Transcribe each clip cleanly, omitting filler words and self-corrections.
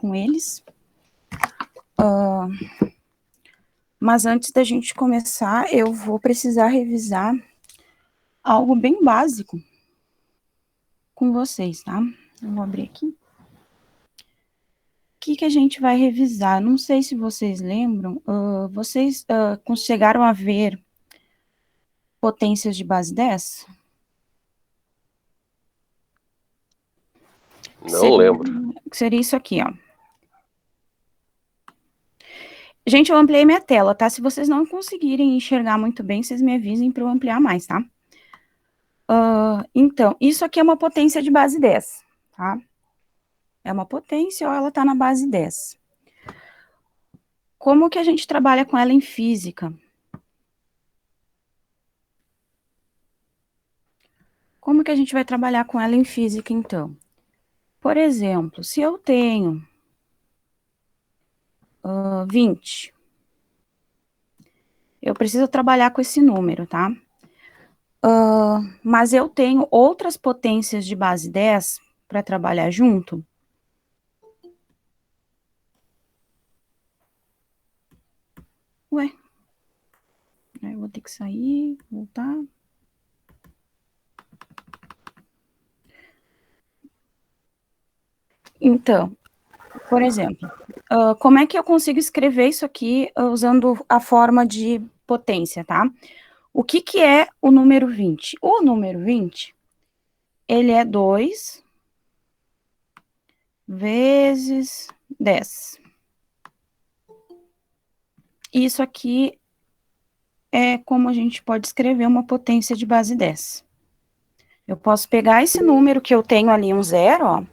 com eles. Mas antes da gente começar, eu vou precisar revisar algo bem básico com vocês, tá? Eu vou abrir aqui. O que a gente vai revisar? Não sei se vocês lembram, vocês chegaram a ver potências de base 10? Não lembro. Seria isso aqui, ó. Gente, eu ampliei minha tela, tá? Se vocês não conseguirem enxergar muito bem, vocês me avisem para eu ampliar mais, tá? Então, isso aqui é uma potência de base 10, tá? É uma potência ou ela tá na base 10. Como que a gente trabalha com ela em física? Como que a gente vai trabalhar com ela em física, então? Por exemplo, se eu tenho 20, eu preciso trabalhar com esse número, tá? Mas eu tenho outras potências de base 10 para trabalhar junto. Ué, eu vou ter que sair, voltar. Então, por exemplo, como é que eu consigo escrever isso aqui usando a forma de potência, tá? O que é o número 20? O número 20, ele é 2 vezes 10. Isso aqui é como a gente pode escrever uma potência de base 10. Eu posso pegar esse número que eu tenho ali, um zero, ó,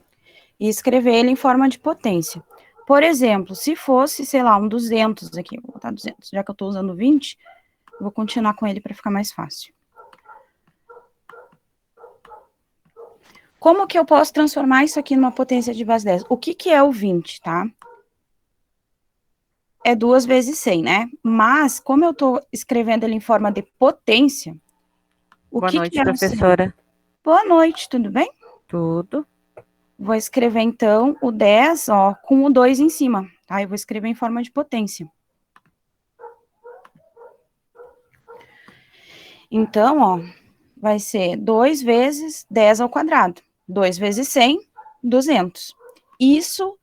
e escrever ele em forma de potência. Por exemplo, se fosse, sei lá, um 200 aqui, vou botar 200, já que eu estou usando 20, vou continuar com ele para ficar mais fácil. Como que eu posso transformar isso aqui numa potência de base 10? O que é o 20, tá? É 2 vezes 100, né? Mas, como eu estou escrevendo ele em forma de potência, Boa noite, que é professora. 100? Boa noite, tudo bem? Tudo. Vou escrever, então, o 10, ó, com o 2 em cima, tá? Eu vou escrever em forma de potência. Então, ó, vai ser 2 vezes 10 ao quadrado. 2 vezes 100, 200. Isso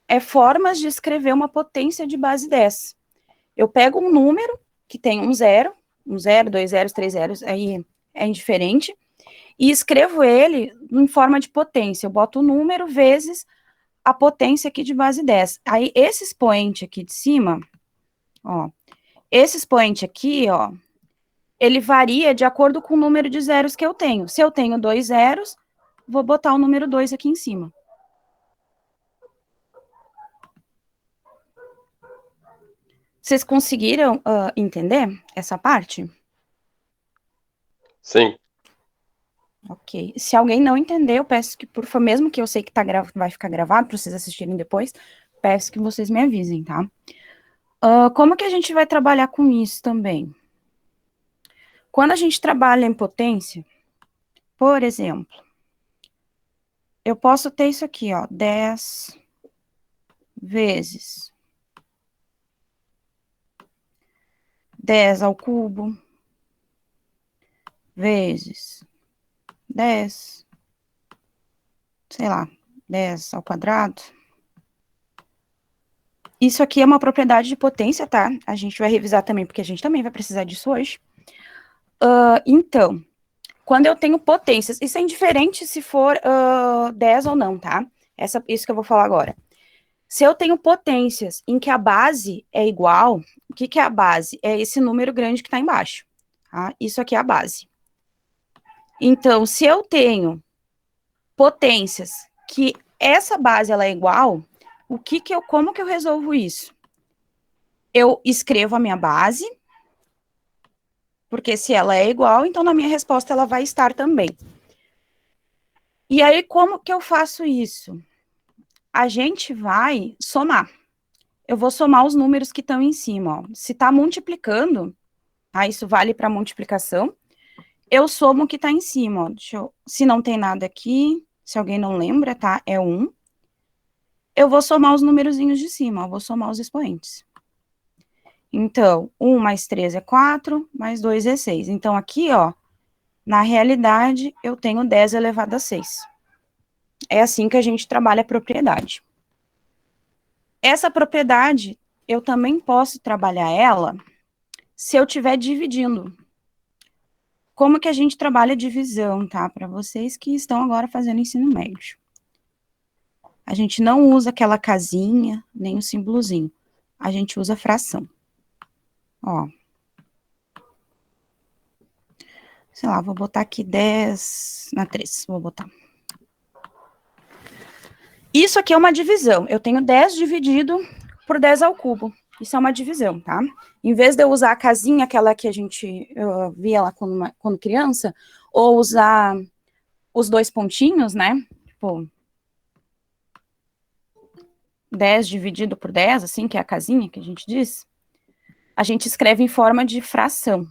é formas de escrever uma potência de base 10. Eu pego um número que tem um 0, 2 zeros, 3 zeros, aí é indiferente, e escrevo ele em forma de potência. Eu boto o número vezes a potência aqui de base 10. Aí, esse expoente aqui de cima, ó, esse expoente aqui, ó, ele varia de acordo com o número de zeros que eu tenho. Se eu tenho 2 zeros, vou botar o número 2 aqui em cima. Vocês conseguiram entender essa parte? Sim. Ok. Se alguém não entender, eu peço que, por favor, mesmo que eu sei que vai ficar gravado para vocês assistirem depois, peço que vocês me avisem, tá? Como que a gente vai trabalhar com isso também? Quando a gente trabalha em potência, por exemplo, eu posso ter isso aqui, ó, 10 vezes 10 ao cubo, vezes 10, sei lá, 10 ao quadrado. Isso aqui é uma propriedade de potência, tá? A gente vai revisar também, porque a gente também vai precisar disso hoje. Então, quando eu tenho potências, isso é indiferente se for 10 ou não, tá? Isso que eu vou falar agora. Se eu tenho potências em que a base é igual, o que é a base? É esse número grande que está embaixo, tá? Isso aqui é a base. Então, se eu tenho potências que essa base ela é igual, como que eu resolvo isso? Eu escrevo a minha base, porque se ela é igual, então na minha resposta ela vai estar também. E aí, como que eu faço isso? A gente vai somar. Eu vou somar os números que estão em cima, ó. Se está multiplicando, tá? Isso vale para multiplicação. Eu somo o que está em cima, ó. Se não tem nada aqui, se alguém não lembra, tá? É 1. eu vou somar os numerozinhos de cima, eu vou somar os expoentes. Então, 1 mais 3 é 4, mais 2 é 6. Então, aqui, ó, na realidade, eu tenho 10 elevado a 6. É assim que a gente trabalha a propriedade. Essa propriedade, eu também posso trabalhar ela se eu estiver dividindo. Como que a gente trabalha a divisão, tá? Para vocês que estão agora fazendo ensino médio. A gente não usa aquela casinha, nem o símbolozinho. A gente usa fração. Ó. Sei lá, vou botar aqui 10 na 3. Vou botar. Isso aqui é uma divisão. Eu tenho 10 dividido por 10 ao cubo. Isso é uma divisão, tá? Em vez de eu usar a casinha, aquela que a gente via lá quando criança, ou usar os dois pontinhos, né? Tipo, 10 dividido por 10, assim, que é a casinha que a gente diz, a gente escreve em forma de fração.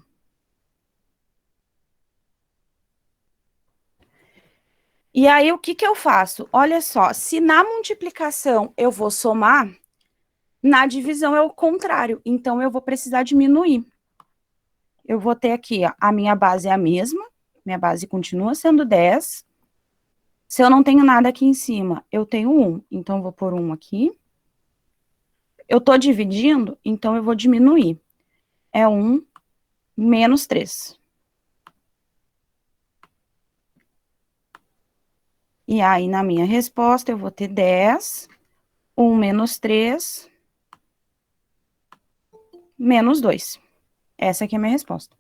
E aí, o que que eu faço? Olha só, se na multiplicação eu vou somar, na divisão é o contrário, então eu vou precisar diminuir. Eu vou ter aqui, ó, a minha base é a mesma, minha base continua sendo 10. Se eu não tenho nada aqui em cima, eu tenho 1, então eu vou pôr 1 aqui. Eu tô dividindo, então eu vou diminuir. É 1 menos 3. E aí, na minha resposta, eu vou ter 10, 1 menos 3, menos 2. Essa aqui é a minha resposta.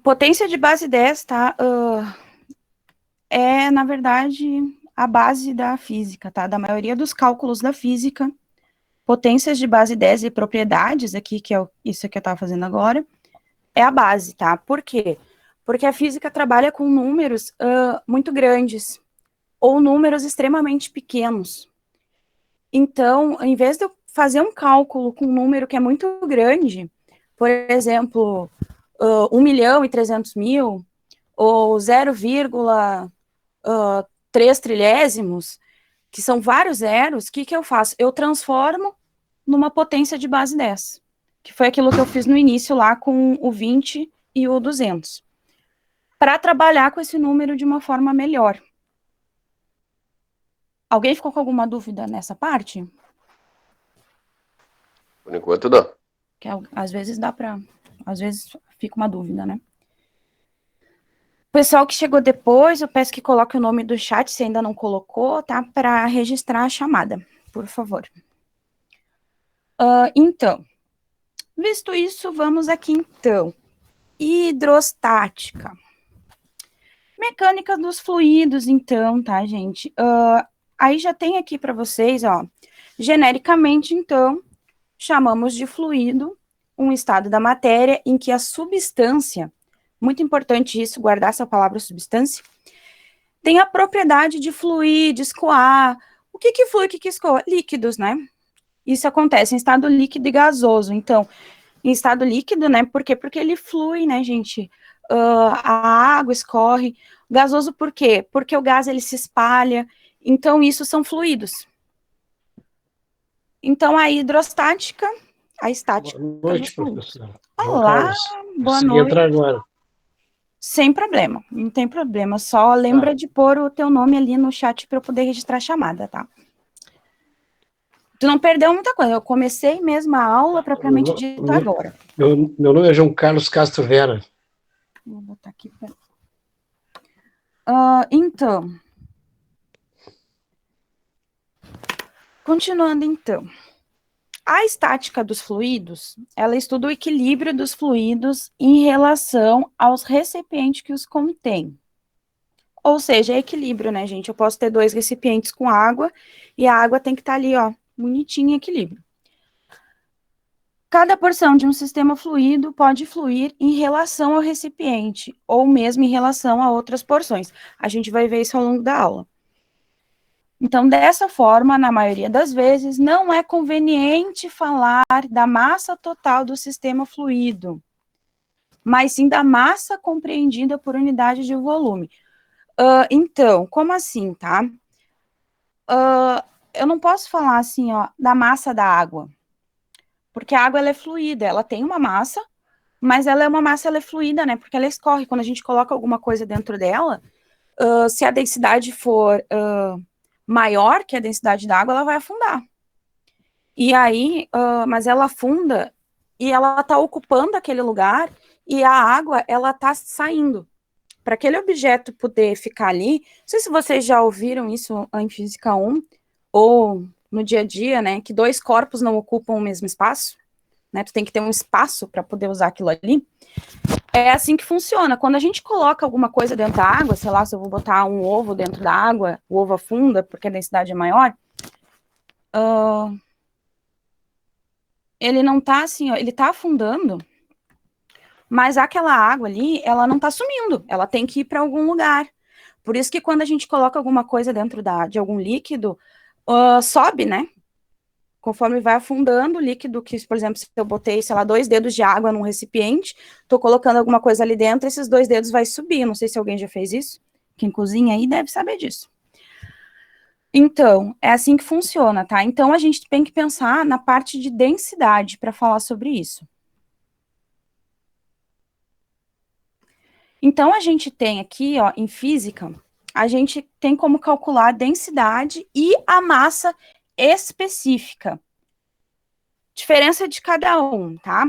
Potência de base 10, tá? É, na verdade, a base da física, tá? Da maioria dos cálculos da física. Potências de base 10 e propriedades aqui, que é isso que eu estava fazendo agora, é a base, tá? Por quê? Porque a física trabalha com números muito grandes, ou números extremamente pequenos. Então, em vez de eu fazer um cálculo com um número que é muito grande, por exemplo, 1.300.000, ou 0,3 trilésimos, que são vários zeros, o que que eu faço? Eu transformo numa potência de base 10, que foi aquilo que eu fiz no início lá com o 20 e o 200, para trabalhar com esse número de uma forma melhor. Alguém ficou com alguma dúvida nessa parte? Por enquanto, não. Que às vezes dá para... Às vezes fica uma dúvida, né? O pessoal que chegou depois, eu peço que coloque o nome do chat, se ainda não colocou, tá? Para registrar a chamada, por favor. Então, visto isso, vamos aqui, então. Hidrostática. Mecânica dos fluidos, então, tá, gente? Aí já tem aqui para vocês, ó, genericamente, então, chamamos de fluido um estado da matéria em que a substância, muito importante isso, guardar essa palavra substância, tem a propriedade de fluir, de escoar. O que que flui, o que que escoa? Líquidos, né? Isso acontece em estado líquido e gasoso. Então, em estado líquido, né? Por quê? Porque ele flui, né, gente? A água escorre. Gasoso por quê? Porque o gás, ele se espalha. Então, isso são fluidos. Então, a hidrostática, a estática. Boa noite, professor. Olá, boa noite. Entrar agora. Sem problema, não tem problema. Só lembra de pôr o teu nome ali no chat para eu poder registrar a chamada, tá? Tu não perdeu muita coisa. Eu comecei mesmo a aula propriamente dito agora. Meu nome é João Carlos Castro Vera. Vou botar aqui. Então. Continuando, então. A estática dos fluidos, ela estuda o equilíbrio dos fluidos em relação aos recipientes que os contêm. Ou seja, é equilíbrio, né, gente? Eu posso ter 2 recipientes com água e a água tem que estar ali, ó, bonitinha em equilíbrio. Cada porção de um sistema fluido pode fluir em relação ao recipiente, ou mesmo em relação a outras porções. A gente vai ver isso ao longo da aula. Então, dessa forma, na maioria das vezes, não é conveniente falar da massa total do sistema fluido, mas sim da massa compreendida por unidade de volume. Então, como assim, tá? Eu não posso falar assim, ó, da massa da água, porque a água ela é fluida, ela tem uma massa, mas ela é uma massa, ela é fluida, né? Porque ela escorre. Quando a gente coloca alguma coisa dentro dela, se a densidade for maior que a densidade da água, ela vai afundar. E aí, mas ela afunda e ela está ocupando aquele lugar e a água, ela está saindo. Para aquele objeto poder ficar ali, não sei se vocês já ouviram isso em Física 1, ou no dia a dia, né, que dois corpos não ocupam o mesmo espaço, né, tu tem que ter um espaço para poder usar aquilo ali. É assim que funciona. Quando a gente coloca alguma coisa dentro da água, sei lá, se eu vou botar um ovo dentro da água, o ovo afunda porque a densidade é maior, ele não tá assim, ó, ele tá afundando, mas aquela água ali, ela não tá sumindo, ela tem que ir para algum lugar. Por isso que quando a gente coloca alguma coisa dentro de algum líquido, sobe, né? Conforme vai afundando o líquido, que, por exemplo, se eu botei, sei lá, 2 dedos de água num recipiente, tô colocando alguma coisa ali dentro, esses 2 dedos vai subir. Não sei se alguém já fez isso. Quem cozinha aí deve saber disso. Então, é assim que funciona, tá? Então, a gente tem que pensar na parte de densidade para falar sobre isso. Então, a gente tem aqui, ó, em física, a gente tem como calcular a densidade e a massa específica. Diferença de cada um, tá?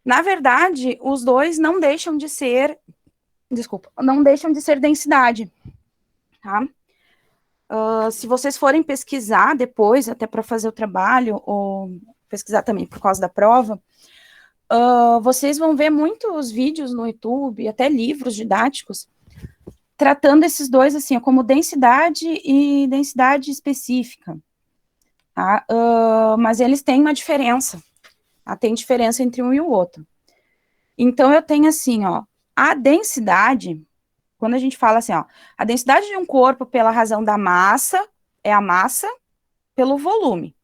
Na verdade, os dois não deixam de ser, não deixam de ser densidade, tá? Se vocês forem pesquisar depois, até para fazer o trabalho, ou pesquisar também por causa da prova, vocês vão ver muitos vídeos no YouTube, até livros didáticos, tratando esses dois assim, como densidade e densidade específica, tá? Mas eles têm uma diferença, tá? Tem diferença entre um e o outro. Então, eu tenho assim, ó, a densidade, quando a gente fala assim, ó, a densidade de um corpo pela razão da massa, é a massa pelo volume.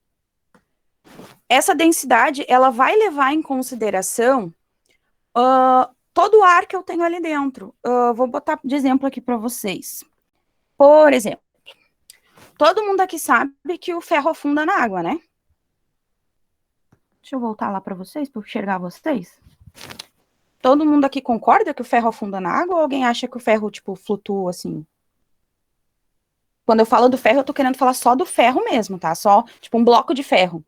Essa densidade, ela vai levar em consideração todo o ar que eu tenho ali dentro. Vou botar de exemplo aqui para vocês. Por exemplo, todo mundo aqui sabe que o ferro afunda na água, né? Deixa eu voltar lá para vocês, para enxergar vocês. Todo mundo aqui concorda que o ferro afunda na água ou alguém acha que o ferro, tipo, flutua assim? Quando eu falo do ferro, eu tô querendo falar só do ferro mesmo, tá? Só, tipo, um bloco de ferro.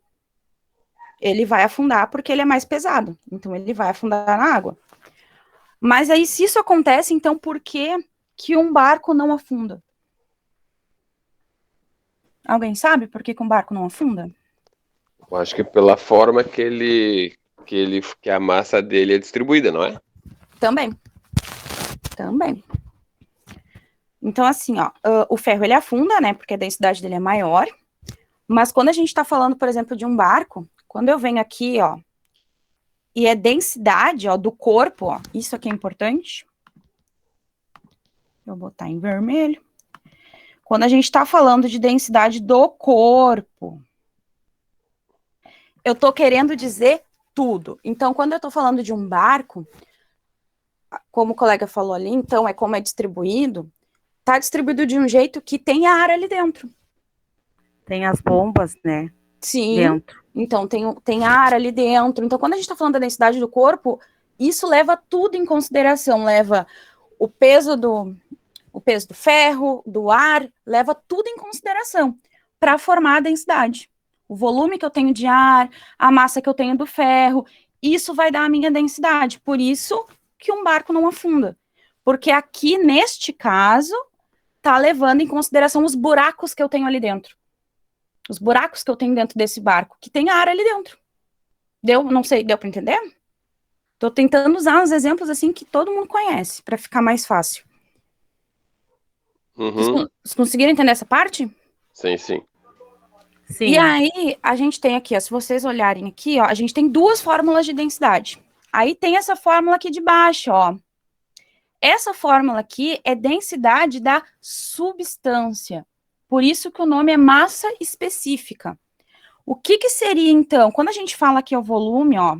Ele vai afundar porque ele é mais pesado. Então, ele vai afundar na água. Mas aí, se isso acontece, então, por que que um barco não afunda? Alguém sabe por que que um barco não afunda? Eu acho que pela forma que a massa dele é distribuída, não é? Também. Então, assim, ó, o ferro, ele afunda, né, porque a densidade dele é maior, mas quando a gente tá falando, por exemplo, de um barco, quando eu venho aqui, ó, e é densidade, ó, do corpo, ó, isso aqui é importante. Vou botar em vermelho. Quando a gente tá falando de densidade do corpo, eu tô querendo dizer tudo. Então, quando eu tô falando de um barco, como o colega falou ali, então, é como é distribuído, tá distribuído de um jeito que tem ar ali dentro. Tem as bombas, né? Sim. Dentro. Então, tem ar ali dentro. Então, quando a gente está falando da densidade do corpo, isso leva tudo em consideração. Leva o peso do ferro, do ar, leva tudo em consideração para formar a densidade. O volume que eu tenho de ar, a massa que eu tenho do ferro, isso vai dar a minha densidade. Por isso que um barco não afunda. Porque aqui, neste caso, está levando em consideração os buracos que eu tenho ali dentro. Os buracos que eu tenho dentro desse barco, que tem ar ali dentro. Deu? Não sei, deu para entender? Tô tentando usar uns exemplos assim que todo mundo conhece, para ficar mais fácil. Uhum. Vocês conseguiram entender essa parte? Sim, sim. Sim. E aí, a gente tem aqui, ó, se vocês olharem aqui, ó, a gente tem duas fórmulas de densidade. Aí tem essa fórmula aqui de baixo, ó. Essa fórmula aqui é densidade da substância. Por isso que o nome é massa específica. O que que seria, então, quando a gente fala aqui o volume, ó,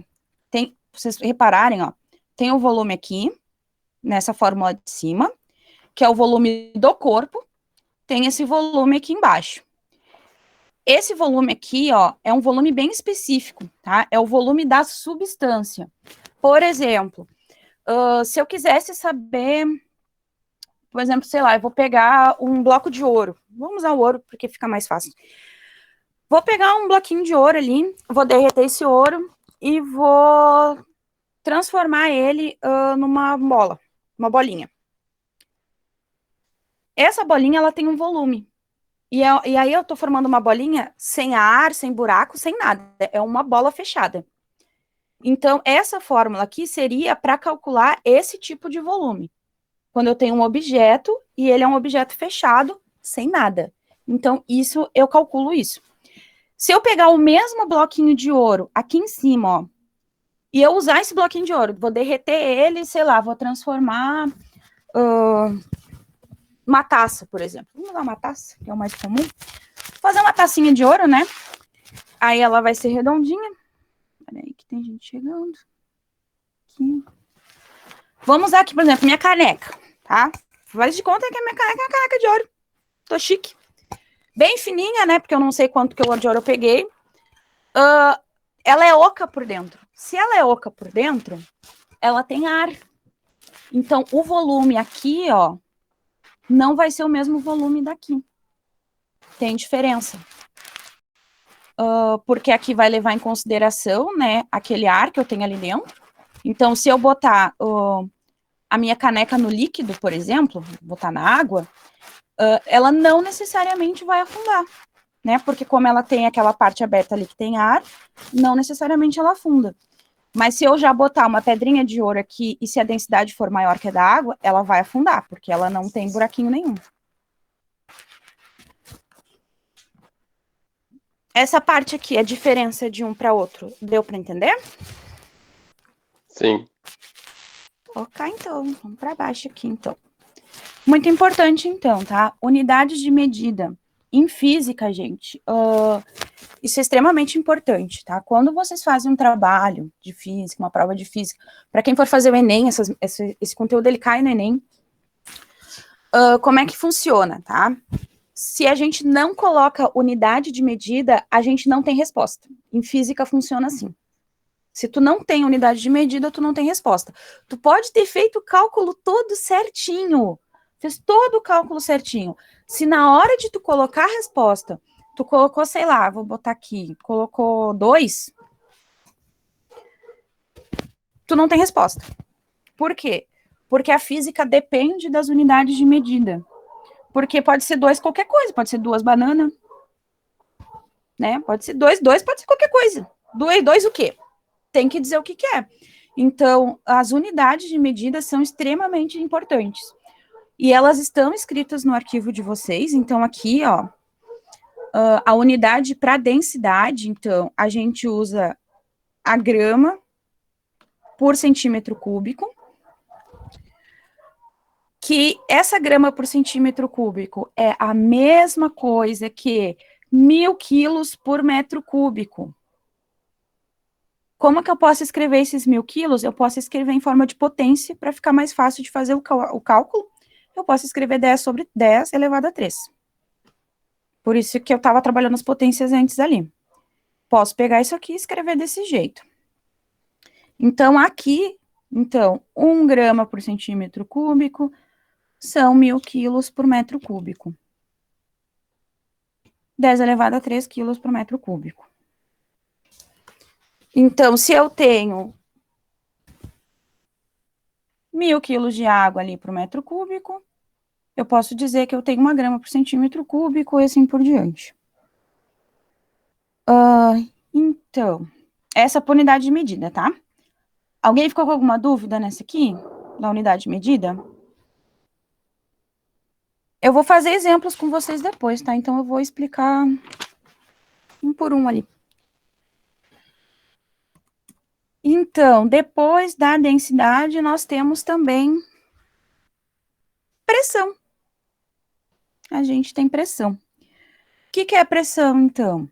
tem, vocês repararem, ó, tem o volume aqui, nessa fórmula de cima, que é o volume do corpo, tem esse volume aqui embaixo. Esse volume aqui, ó, é um volume bem específico, tá? É o volume da substância. Por exemplo, se eu quisesse saber, por exemplo, sei lá, eu vou pegar um bloco de ouro. Vamos usar o ouro porque fica mais fácil. Vou pegar um bloquinho de ouro ali, vou derreter esse ouro e vou transformar ele numa bola, uma bolinha. Essa bolinha, ela tem um volume. E aí eu tô formando uma bolinha sem ar, sem buraco, sem nada. É uma bola fechada. Então, essa fórmula aqui seria para calcular esse tipo de volume. Quando eu tenho um objeto e ele é um objeto fechado, sem nada. Então, eu calculo isso. Se eu pegar o mesmo bloquinho de ouro aqui em cima, ó, e eu usar esse bloquinho de ouro, vou derreter ele, sei lá, vou transformar uma taça, por exemplo. Vamos usar uma taça, que é o mais comum. Vou fazer uma tacinha de ouro, né? Aí ela vai ser redondinha. Peraí, que tem gente chegando. Aqui. Vamos usar aqui, por exemplo, minha caneca, tá? Faz de conta que a minha caneca é uma caneca de ouro. Tô chique. Bem fininha, né? Porque eu não sei quanto que de ouro eu peguei. Ela é oca por dentro. Se ela é oca por dentro, ela tem ar. Então, o volume aqui, ó, não vai ser o mesmo volume daqui. Tem diferença. Porque aqui vai levar em consideração, né, aquele ar que eu tenho ali dentro. Então, se eu botar a minha caneca no líquido, por exemplo, botar na água, ela não necessariamente vai afundar, né? Porque como ela tem aquela parte aberta ali que tem ar, não necessariamente ela afunda. Mas se eu já botar uma pedrinha de ouro aqui e se a densidade for maior que a da água, ela vai afundar, porque ela não tem buraquinho nenhum. Essa parte aqui, a diferença de um para outro, deu para entender? Sim. Ok, então, vamos para baixo aqui, então. Muito importante, então, tá? Unidades de medida. Em física, gente, isso é extremamente importante, tá? Quando vocês fazem um trabalho de física, uma prova de física, para quem for fazer o Enem, esse conteúdo ele cai no Enem, como é que funciona, tá? Se a gente não coloca unidade de medida, a gente não tem resposta. Em física funciona assim. Se tu não tem unidade de medida, tu não tem resposta. Tu pode ter feito o cálculo todo certinho, fez todo o cálculo certinho. Se na hora de tu colocar a resposta, tu colocou, sei lá, vou botar aqui, colocou 2, tu não tem resposta. Por quê? Porque a física depende das unidades de medida. Porque pode ser 2 qualquer coisa, pode ser 2 bananas, né? Pode ser 2 pode ser qualquer coisa. 2 o quê? Tem que dizer o que é. Então, as unidades de medida são extremamente importantes. E elas estão escritas no arquivo de vocês. Então, aqui, ó, a unidade para densidade, então, a gente usa a grama por centímetro cúbico. Que essa grama por centímetro cúbico é a mesma coisa que 1.000 quilos por metro cúbico. Como que eu posso escrever esses 1.000 quilos? Eu posso escrever em forma de potência, para ficar mais fácil de fazer o cálculo. Eu posso escrever 10 sobre 10 elevado a 3. Por isso que eu estava trabalhando as potências antes ali. Posso pegar isso aqui e escrever desse jeito. Então, aqui, 1 grama por centímetro cúbico são 1.000 quilos por metro cúbico. 10 elevado a 3 quilos por metro cúbico. Então, se eu tenho 1.000 quilos de água ali por metro cúbico, eu posso dizer que eu tenho 1 grama por centímetro cúbico e assim por diante. Então, essa por unidade de medida, tá? Alguém ficou com alguma dúvida nessa aqui? Da unidade de medida? Eu vou fazer exemplos com vocês depois, tá? Então, eu vou explicar um por um ali. Então, depois da densidade, nós temos também pressão. A gente tem pressão. O que é pressão, então?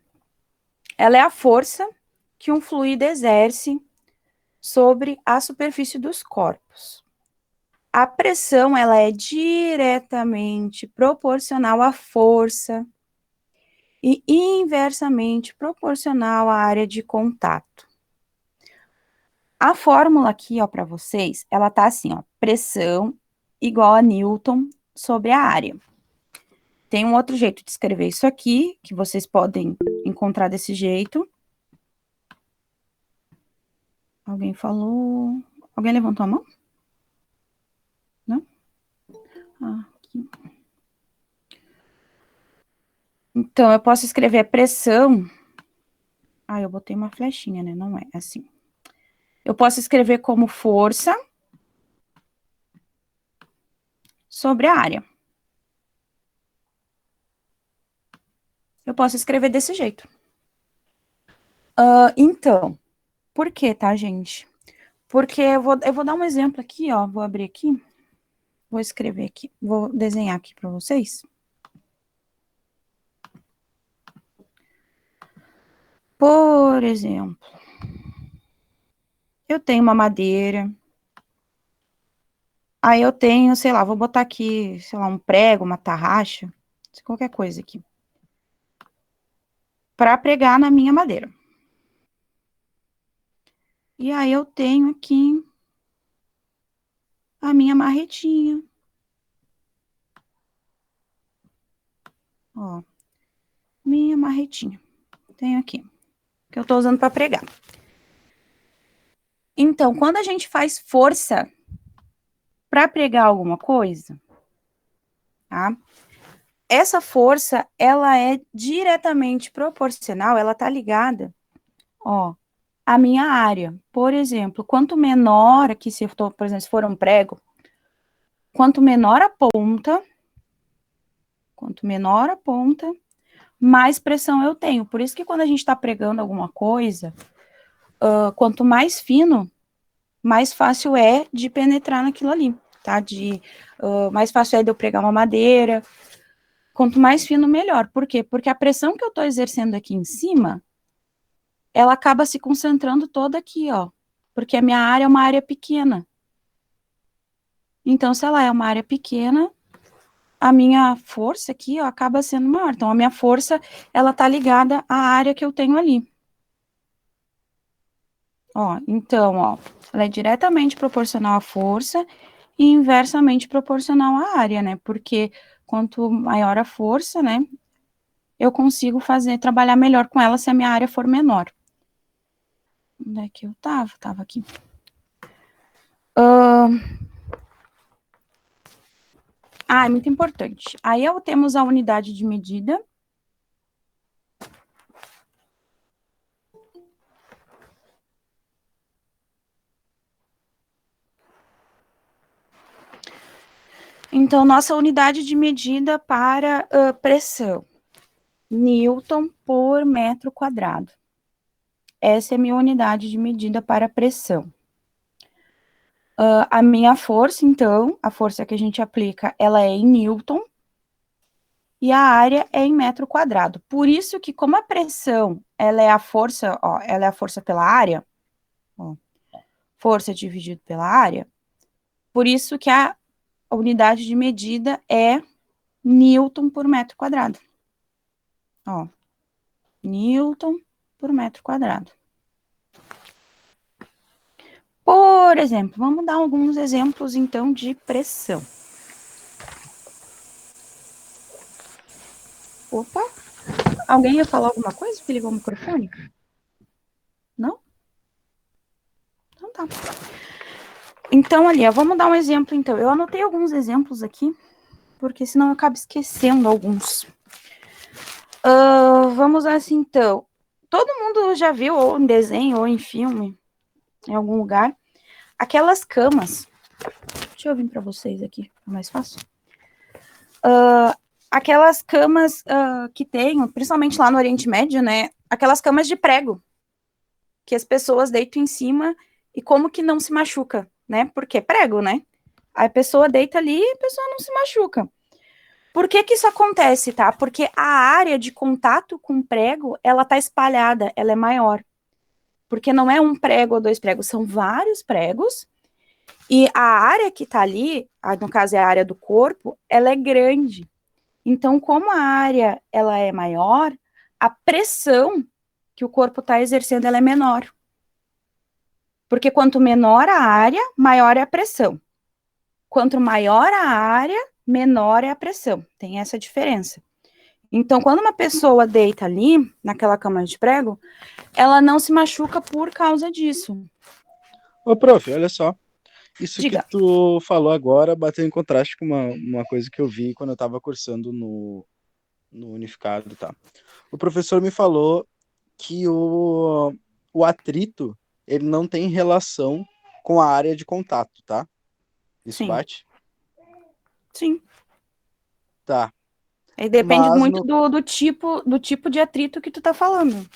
Ela é a força que um fluido exerce sobre a superfície dos corpos. A pressão, ela é diretamente proporcional à força e inversamente proporcional à área de contato. A fórmula aqui, ó, para vocês, ela tá assim, ó, pressão igual a Newton sobre a área. Tem um outro jeito de escrever isso aqui, que vocês podem encontrar desse jeito. Alguém falou... Alguém levantou a mão? Não? Ah, aqui. Então, eu posso escrever pressão... Ah, eu botei uma flechinha, né? Não é assim. Eu posso escrever como força sobre a área. Eu posso escrever desse jeito. Então, por que, tá, gente? Porque eu vou dar um exemplo aqui, ó. Vou abrir aqui. Vou escrever aqui. Vou desenhar aqui para vocês. Por exemplo, eu tenho uma madeira. Aí eu tenho, sei lá, vou botar aqui, sei lá, um prego, uma tarraxa, qualquer coisa aqui. Para pregar na minha madeira. E aí eu tenho aqui a minha marretinha. Ó, minha marretinha. Tenho aqui, que eu tô usando para pregar. Então, quando a gente faz força para pregar alguma coisa, tá? Essa força, ela é diretamente proporcional, ela tá ligada, ó, à minha área. Por exemplo, quanto menor aqui, se eu tô, por exemplo, se for um prego, quanto menor a ponta, mais pressão eu tenho. Por isso que quando a gente tá pregando alguma coisa, quanto mais fino, mais fácil é de penetrar naquilo ali, tá? Mais fácil é de eu pregar uma madeira. Quanto mais fino, melhor. Por quê? Porque a pressão que eu tô exercendo aqui em cima, ela acaba se concentrando toda aqui, ó. Porque a minha área é uma área pequena. Então, se ela é uma área pequena, a minha força aqui, ó, acaba sendo maior. Então, a minha força, ela tá ligada à área que eu tenho ali. Ó, então, ó, ela é diretamente proporcional à força e inversamente proporcional à área, né? Porque quanto maior a força, né, eu consigo trabalhar melhor com ela se a minha área for menor. Onde é que eu tava? Tava aqui. É muito importante. Aí temos a unidade de medida. Então, nossa unidade de medida para pressão. Newton por metro quadrado. Essa é a minha unidade de medida para pressão. A minha força, então, a força que a gente aplica, ela é em Newton. E a área é em metro quadrado. Por isso que, como a pressão, ela é a força, ó, ela é a força pela área, ó, força dividido pela área, por isso que a unidade de medida é Newton por metro quadrado. Ó, Newton por metro quadrado. Por exemplo, vamos dar alguns exemplos, então, de pressão. Opa! Alguém ia falar alguma coisa que ligou o microfone? Não? Então tá. Então, ali, ó, vamos dar um exemplo, então. Eu anotei alguns exemplos aqui, porque senão eu acabo esquecendo alguns. Vamos assim, então. Todo mundo já viu, ou em desenho, ou em filme, em algum lugar, aquelas camas. Deixa eu vir para vocês aqui, é mais fácil. Aquelas camas que tem, principalmente lá no Oriente Médio, né? Aquelas camas de prego, que as pessoas deitam em cima e como que não se machuca, né? Porque é prego, né? Aí a pessoa deita ali e a pessoa não se machuca. Por que que isso acontece, tá? Porque a área de contato com o prego, ela tá espalhada, ela é maior. Porque não é um prego ou dois pregos, são vários pregos E a área que está ali, no caso é a área do corpo, ela é grande. Então, como a área ela é maior, a pressão que o corpo está exercendo ela é menor. Porque quanto menor a área, maior é a pressão. Quanto maior a área, menor é a pressão. Tem essa diferença. Então, quando uma pessoa deita ali, naquela cama de prego, ela não se machuca por causa disso. Ô, prof, olha só. Isso que Diga. tu falou agora bateu em contraste com uma coisa que eu vi quando eu estava cursando no Unificado, tá? O professor me falou que o atrito, ele não tem relação com a área de contato, tá? Isso Sim. bate? Sim. Tá. Aí depende Mas muito do tipo de atrito que tu tá falando.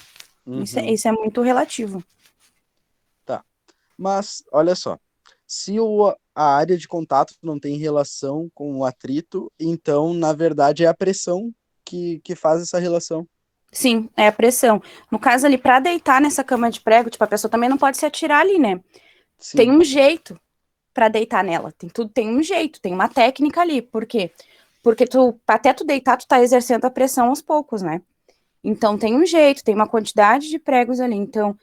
Isso é muito relativo. Tá. Mas, olha só. Se a área de contato não tem relação com o atrito, então, na verdade, é a pressão que faz essa relação. Sim, é a pressão. No caso ali, para deitar nessa cama de prego, tipo, a pessoa também não pode se atirar ali, né? Tem Sim. um jeito para deitar nela. Tem um jeito, tem uma técnica ali. Por quê? Porque até tu deitar, tu tá exercendo a pressão aos poucos, né? Então tem um jeito, tem uma quantidade de pregos ali. Então,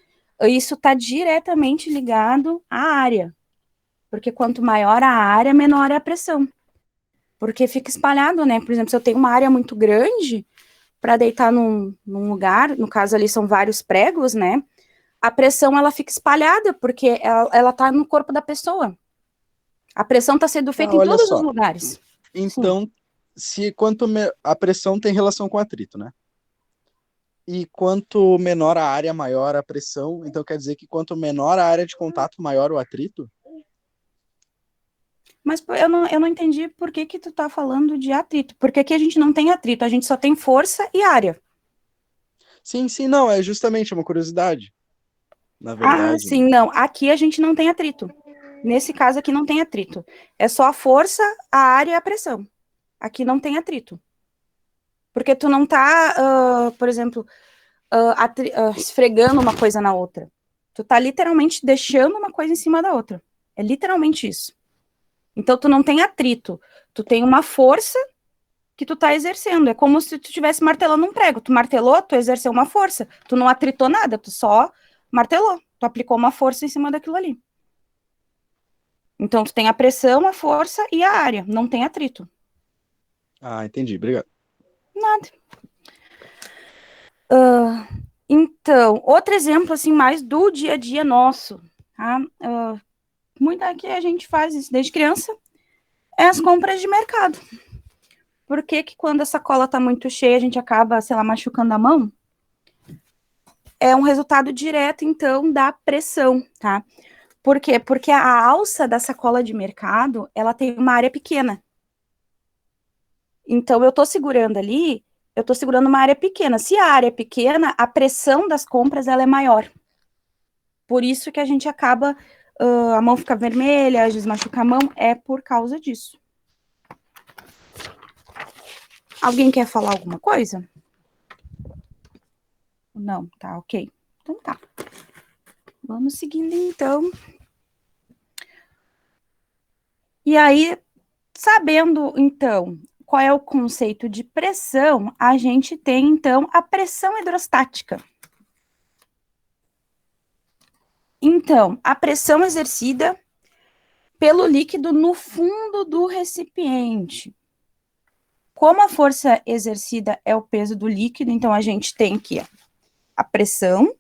isso tá diretamente ligado à área. Porque quanto maior a área, menor é a pressão. Porque fica espalhado, né? Por exemplo, se eu tenho uma área muito grande para deitar num lugar, no caso ali são vários pregos, né? A pressão ela fica espalhada, porque ela tá no corpo da pessoa. A pressão está sendo Tá, feita em olha todos os só. lugares. Sim. Então, se a pressão tem relação com o atrito, né? E quanto menor a área, maior a pressão. Então quer dizer que quanto menor a área de contato, maior o atrito? Mas eu não entendi por que tu tá falando de atrito. Porque aqui a gente não tem atrito, a gente só tem força e área. Sim, sim, não. É justamente uma curiosidade, na Ah, verdade, né? sim, não. Aqui a gente não tem atrito. Nesse caso aqui não tem atrito. É só a força, a área e a pressão. Aqui não tem atrito. Porque tu não tá, por exemplo, esfregando uma coisa na outra. Tu tá literalmente deixando uma coisa em cima da outra. É literalmente isso. Então tu não tem atrito. Tu tem uma força que tu tá exercendo. É como se tu estivesse martelando um prego. Tu martelou, tu exerceu uma força. Tu não atritou nada, tu só martelou. Tu aplicou uma força em cima daquilo ali. Então tu tem a pressão, a força e a área. Não tem atrito. Ah, entendi. Obrigado. Nada. Então, outro exemplo, assim, mais do dia a dia nosso, tá? Muita que a gente faz isso desde criança, é as compras de mercado. Por que que quando a sacola tá muito cheia, a gente acaba, sei lá, machucando a mão? É um resultado direto, então, da pressão, tá? Por quê? Porque a alça da sacola de mercado, ela tem uma área pequena. Então, eu tô segurando ali, eu tô segurando uma área pequena. Se a área é pequena, a pressão das compras, ela é maior. Por isso que a gente acaba, a mão fica vermelha, às vezes machuca a mão, é por causa disso. Alguém quer falar alguma coisa? Não, tá, ok. Então tá. Vamos seguindo então. E aí, sabendo então qual é o conceito de pressão, a gente tem então a pressão hidrostática. Então, a pressão exercida pelo líquido no fundo do recipiente. Como a força exercida é o peso do líquido, então a gente tem que a pressão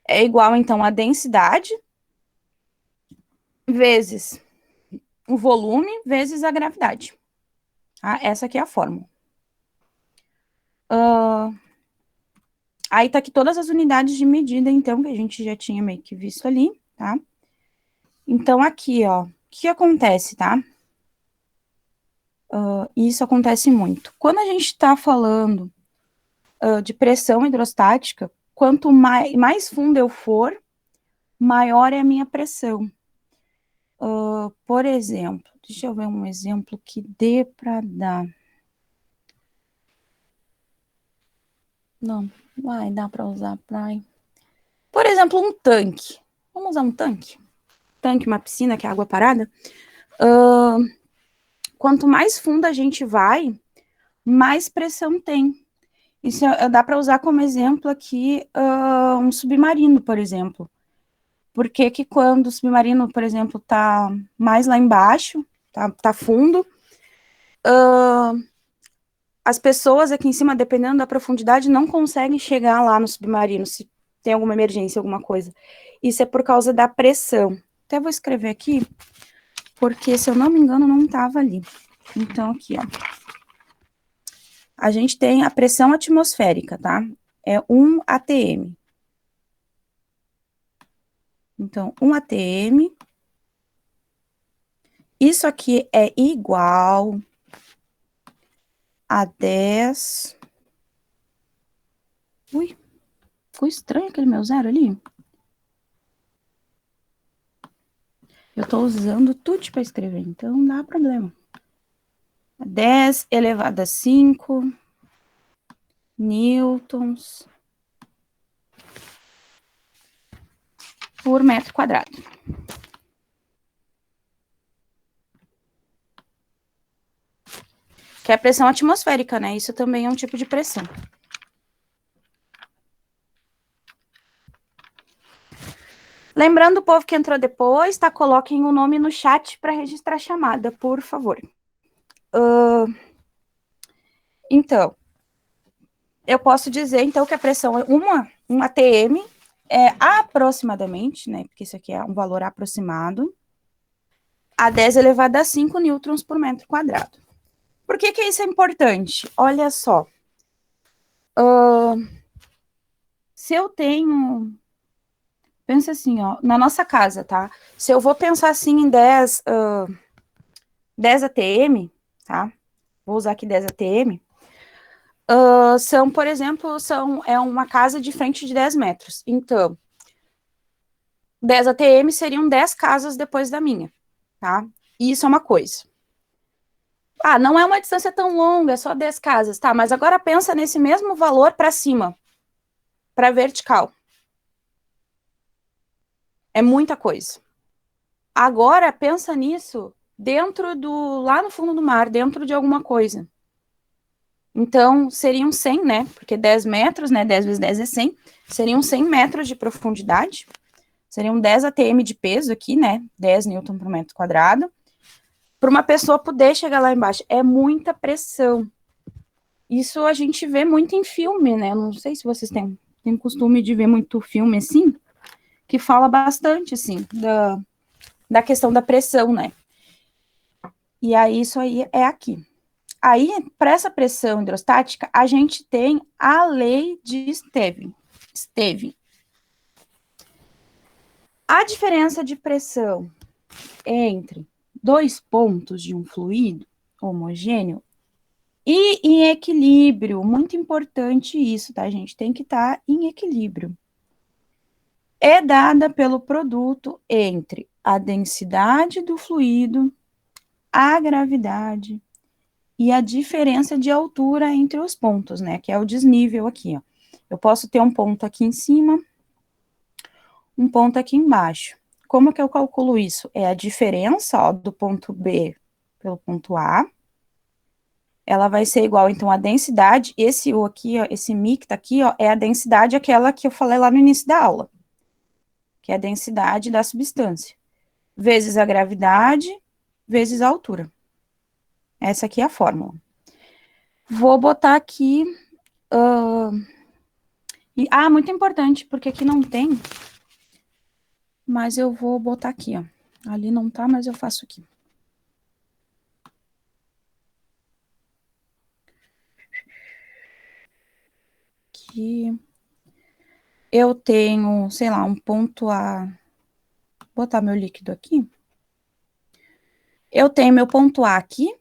é igual, então, a densidade vezes o volume vezes a gravidade. Tá? Essa aqui é a fórmula. Aí tá aqui todas as unidades de medida, então, que a gente já tinha meio que visto ali, tá? Então, aqui, ó, o que acontece, tá? Isso acontece muito. Quando a gente está falando de pressão hidrostática, quanto mais fundo eu for, maior é a minha pressão. Por exemplo, deixa eu ver um exemplo que dê para dar. Não, vai dar para usar para. Por exemplo, um tanque. Vamos usar um tanque? tanque, uma piscina, que é água parada, quanto mais fundo a gente vai, mais pressão tem. Isso dá para usar como exemplo aqui um submarino, por exemplo. Porque que quando o submarino, por exemplo, está mais lá embaixo, tá fundo, as pessoas aqui em cima, dependendo da profundidade, não conseguem chegar lá no submarino, se tem alguma emergência, alguma coisa. Isso é por causa da pressão. Até vou escrever aqui, porque, se eu não me engano, não estava ali. Então, aqui, ó. A gente tem a pressão atmosférica, tá? É 1 atm. Então, 1 atm. Isso aqui é igual a 10. Ui, ficou estranho aquele meu zero ali. Eu estou usando tudo para escrever, então não dá problema. 10 elevado a 5 newtons por metro quadrado. Que é a pressão atmosférica, né? Isso também é um tipo de pressão. Lembrando o povo que entrou depois, tá? Coloquem o nome no chat para registrar a chamada, por favor. Então, eu posso dizer, então, que a pressão é 1 atm é aproximadamente, né? Porque isso aqui é um valor aproximado, a 10 elevado a 5 newtons por metro quadrado. Por que isso é importante? Olha só. Se eu tenho... Pensa assim, ó, na nossa casa, tá? Se eu vou pensar assim em 10 atm, tá? Vou usar aqui 10 atm. São, por exemplo, é uma casa de frente de 10 metros. Então, 10 atm seriam 10 casas depois da minha, tá? Isso é uma coisa. Ah, não é uma distância tão longa, é só 10 casas, tá? Mas agora pensa nesse mesmo valor para cima, para vertical. É muita coisa. Agora, pensa nisso lá no fundo do mar, dentro de alguma coisa. Então, seriam 100, né? Porque 10 metros, né? 10 vezes 10 é 100. Seriam 100 metros de profundidade. Seriam 10 atm de peso aqui, né? 10 newton por metro quadrado. Para uma pessoa poder chegar lá embaixo. É muita pressão. Isso a gente vê muito em filme, né? Não sei se vocês têm costume de ver muito filme assim, que fala bastante, assim, da questão da pressão, né? E aí, isso aí é aqui. Aí, para essa pressão hidrostática, a gente tem a lei de Stevin. A diferença de pressão entre dois pontos de um fluido homogêneo e em equilíbrio, muito importante isso, tá, gente? Tem que estar em equilíbrio. É dada pelo produto entre a densidade do fluido, a gravidade e a diferença de altura entre os pontos, né? Que é o desnível aqui, ó. Eu posso ter um ponto aqui em cima, um ponto aqui embaixo. Como que eu calculo isso? É a diferença, ó, do ponto B pelo ponto A. Ela vai ser igual, então, a densidade, esse U aqui, ó, esse Mi que tá aqui, ó, é a densidade aquela que eu falei lá no início da aula, que é a densidade da substância, vezes a gravidade, vezes a altura. Essa aqui é a fórmula. Vou botar aqui... muito importante, porque aqui não tem, mas eu vou botar aqui, ó. Ali não tá, mas eu faço aqui. Aqui. Eu tenho, sei lá, um ponto A. Vou botar meu líquido aqui. Eu tenho meu ponto A aqui.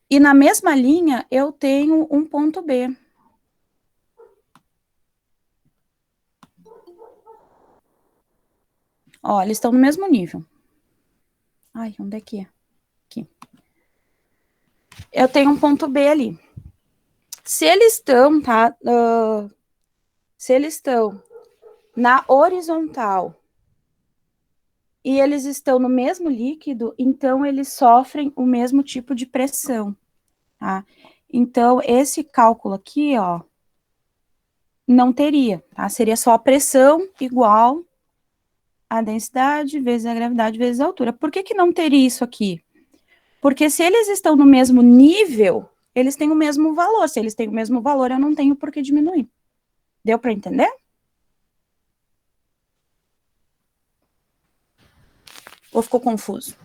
E na mesma linha, eu tenho um ponto B. Ó, eles estão no mesmo nível. Ai, onde é que é? Aqui. Eu tenho um ponto B ali. Se eles estão, tá? Se eles estão na horizontal e eles estão no mesmo líquido, então eles sofrem o mesmo tipo de pressão, tá? Então, esse cálculo aqui, ó, não teria, tá? Seria só a pressão igual a densidade vezes a gravidade vezes a altura. Por que que não teria isso aqui? Porque se eles estão no mesmo nível, eles têm o mesmo valor. Se eles têm o mesmo valor, eu não tenho por que diminuir. Deu para entender? Ou ficou confuso?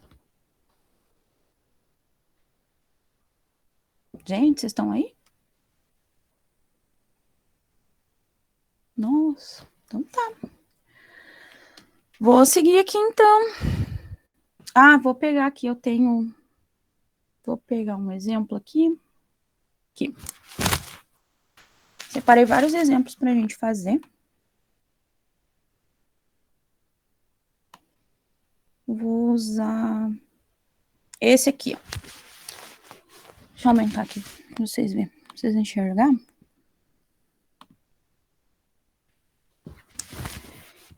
Gente, vocês estão aí? Nossa, então tá. Vou seguir aqui, então. Ah, vou pegar aqui, Vou pegar um exemplo aqui. Aqui. Separei vários exemplos para a gente fazer. Vou usar esse aqui, ó. Deixa eu aumentar aqui para vocês verem, pra vocês enxergarem.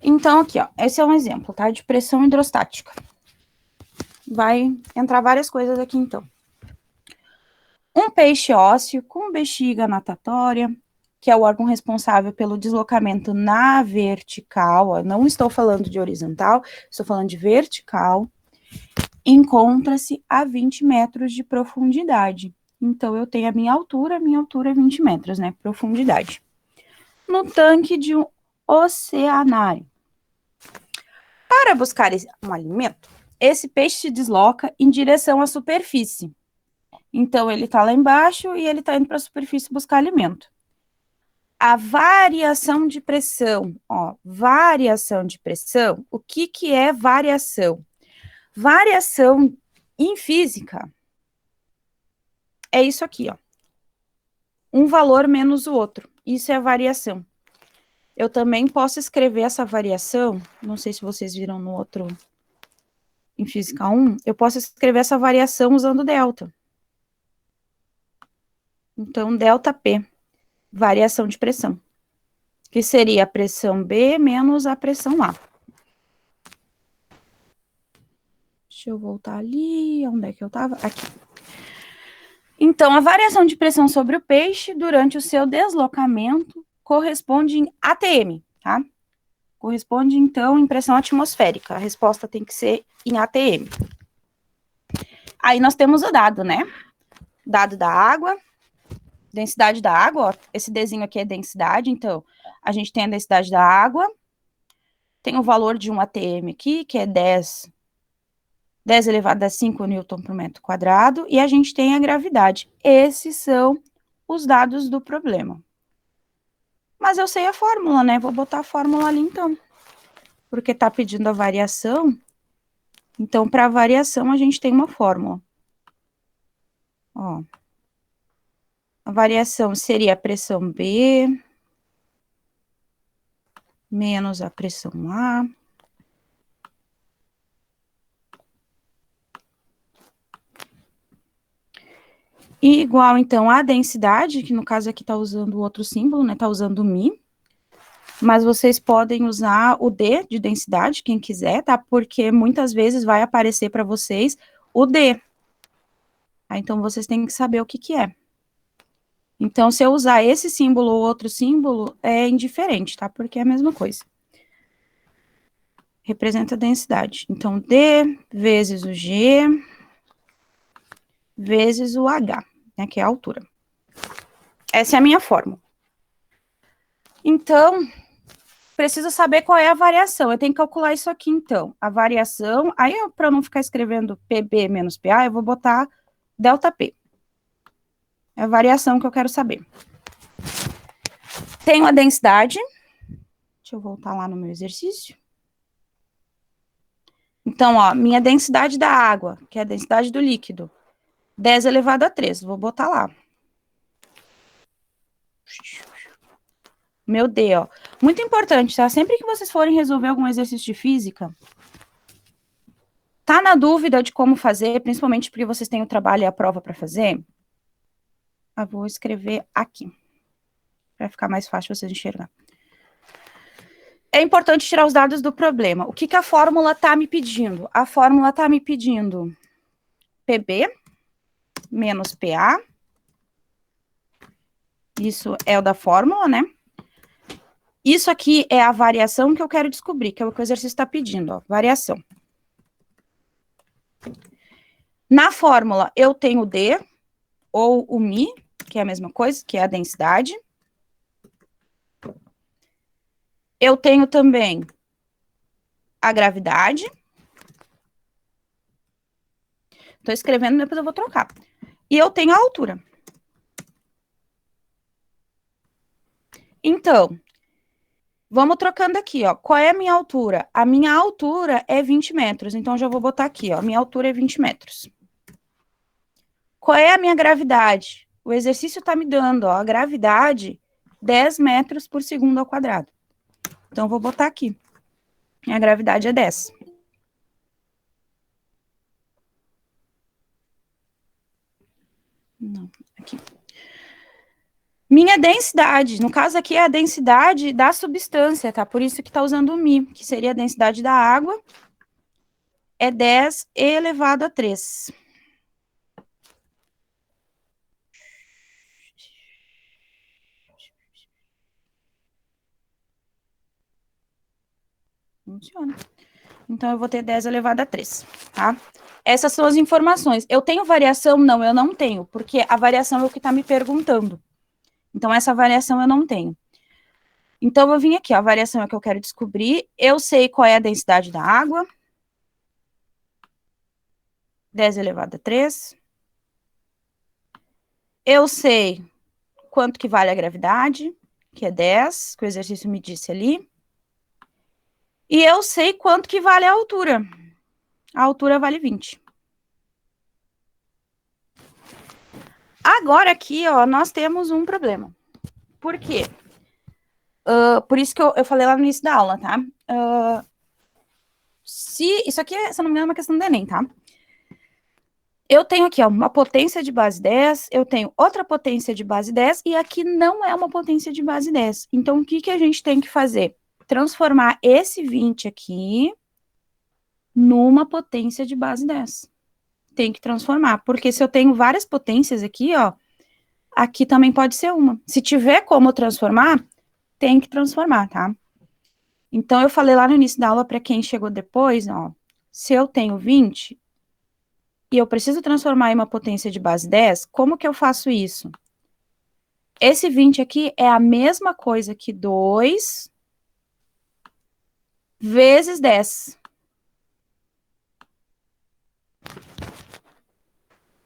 Então, aqui, ó, esse é um exemplo, tá? De pressão hidrostática. Vai entrar várias coisas aqui, então. Um peixe ósseo com bexiga natatória, que é o órgão responsável pelo deslocamento na vertical, ó, não estou falando de horizontal, estou falando de vertical, encontra-se a 20 metros de profundidade. Então, eu tenho a minha altura é 20 metros, né? Profundidade. No tanque de um oceanário. Para buscar um alimento, esse peixe se desloca em direção à superfície. Então, ele está lá embaixo e ele está indo para a superfície buscar alimento. A variação de pressão, ó, variação de pressão, o que que é variação? Variação em física é isso aqui, ó. Um valor menos o outro, isso é a variação. Eu também posso escrever essa variação, não sei se vocês viram no outro, em Física 1, eu posso escrever essa variação usando delta. Então, delta P, variação de pressão, que seria a pressão B menos a pressão A. Deixa eu voltar ali, onde é que eu estava? Aqui. Então, a variação de pressão sobre o peixe durante o seu deslocamento corresponde em ATM, tá? Corresponde, então, em pressão atmosférica. A resposta tem que ser em ATM. Aí nós temos o dado, né? Dado da água, densidade da água, ó, esse Dzinho aqui é densidade, então, a gente tem a densidade da água, tem o valor de um ATM aqui, que é 10 elevado a 5 newton por metro quadrado, e a gente tem a gravidade. Esses são os dados do problema. Mas eu sei a fórmula, né? Vou botar a fórmula ali, então. Porque tá pedindo a variação. Então, para a variação, a gente tem uma fórmula. Ó. A variação seria a pressão B menos a pressão A. E igual, então, a densidade, que no caso aqui tá usando o outro símbolo, né? Tá usando o Mi. Mas vocês podem usar o D de densidade, quem quiser, tá? Porque muitas vezes vai aparecer para vocês o D. Tá? Então, vocês têm que saber o que que é. Então, se eu usar esse símbolo ou outro símbolo, é indiferente, tá? Porque é a mesma coisa. Representa a densidade. Então, D vezes o G vezes o H, né? Que é a altura. Essa é a minha fórmula. Então, preciso saber qual é a variação. Eu tenho que calcular isso aqui, então. A variação, aí para não ficar escrevendo PB menos PA, eu vou botar delta P. É a variação que eu quero saber. Tenho a densidade. Deixa eu voltar lá no meu exercício. Então, ó, minha densidade da água, que é a densidade do líquido, 10 elevado a 3. Vou botar lá. Meu D, ó. Muito importante, tá? Sempre que vocês forem resolver algum exercício de física, tá na dúvida de como fazer, principalmente porque vocês têm o trabalho e a prova para fazer, eu vou escrever aqui, para ficar mais fácil vocês enxergar. É importante tirar os dados do problema. O que, que a fórmula está me pedindo? A fórmula está me pedindo PB menos PA. Isso é o da fórmula, né? Isso aqui é a variação que eu quero descobrir, que é o que o exercício está pedindo, ó, variação. Na fórmula, eu tenho o D, ou o Mi, que é a mesma coisa, que é a densidade. Eu tenho também a gravidade. Estou escrevendo, depois eu vou trocar. E eu tenho a altura. Então, vamos trocando aqui, ó. Qual é a minha altura? A minha altura é 20 metros, então já vou botar aqui, ó. Minha altura é 20 metros. Qual é a minha gravidade? O exercício está me dando, ó, a gravidade 10 metros por segundo ao quadrado. Então, vou botar aqui. Minha gravidade é 10. Não, aqui. Minha densidade, no caso aqui é a densidade da substância, tá? Por isso que tá usando o Mi, que seria a densidade da água, é 10 elevado a 3. Funciona. Então, eu vou ter 10 elevado a 3, tá? Essas são as informações. Eu tenho variação? Não, eu não tenho, porque a variação é o que está me perguntando. Então, essa variação eu não tenho. Então, eu vim aqui, ó, a variação é o que eu quero descobrir. Eu sei qual é a densidade da água. 10 elevado a 3. Eu sei quanto que vale a gravidade, que é 10, que o exercício me disse ali. E eu sei quanto que vale a altura. A altura vale 20. Agora aqui, ó, nós temos um problema. Por quê? Por isso que eu falei lá no início da aula, tá? Isso aqui, se eu não me engano, é uma questão do Enem, tá? Eu tenho aqui, ó, uma potência de base 10, eu tenho outra potência de base 10, e aqui não é uma potência de base 10. Então, o que que a gente tem que fazer? Transformar esse 20 aqui numa potência de base 10. Tem que transformar, porque se eu tenho várias potências aqui, ó, aqui também pode ser uma. Se tiver como transformar, tem que transformar, tá? Então, eu falei lá no início da aula, para quem chegou depois, ó, se eu tenho 20 e eu preciso transformar em uma potência de base 10, como que eu faço isso? Esse 20 aqui é a mesma coisa que 2 vezes 10.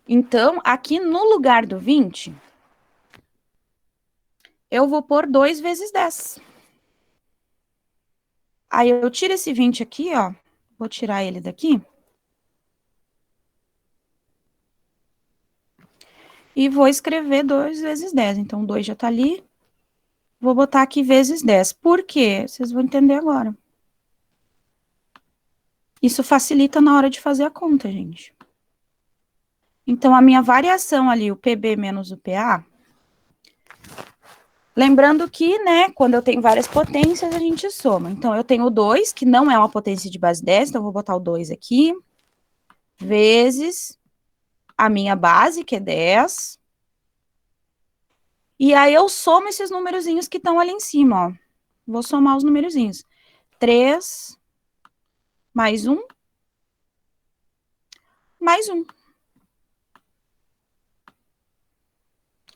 Então, aqui no lugar do 20, eu vou pôr 2 vezes 10. Aí eu tiro esse 20 aqui, ó, vou tirar ele daqui. E vou escrever 2 vezes 10. Então, 2 já tá ali. Vou botar aqui vezes 10. Por quê? Vocês vão entender agora. Isso facilita na hora de fazer a conta, gente. Então, a minha variação ali, o PB menos o PA... Lembrando que, né, quando eu tenho várias potências, a gente soma. Então, eu tenho 2, que não é uma potência de base 10, então eu vou botar o 2 aqui, vezes a minha base, que é 10. E aí, eu somo esses numerozinhos que estão ali em cima, ó. Vou somar os numerozinhos. 3, mais 1, mais 1.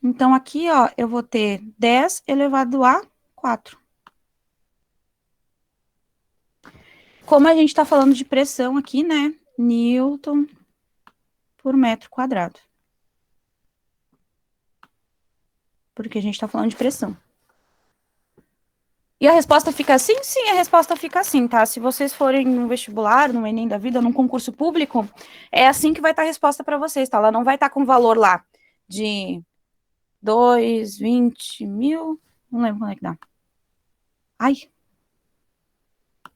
Então, aqui, ó, eu vou ter 10 elevado a 4. Como a gente tá falando de pressão aqui, né? Newton por metro quadrado. Porque a gente tá falando de pressão. E a resposta fica assim? Sim, a resposta fica assim, tá? Se vocês forem no vestibular, no Enem da vida, num concurso público, é assim que vai estar a resposta para vocês, tá? Ela não vai estar com valor lá de 2, 20 mil... Não lembro quando é que dá. Ai.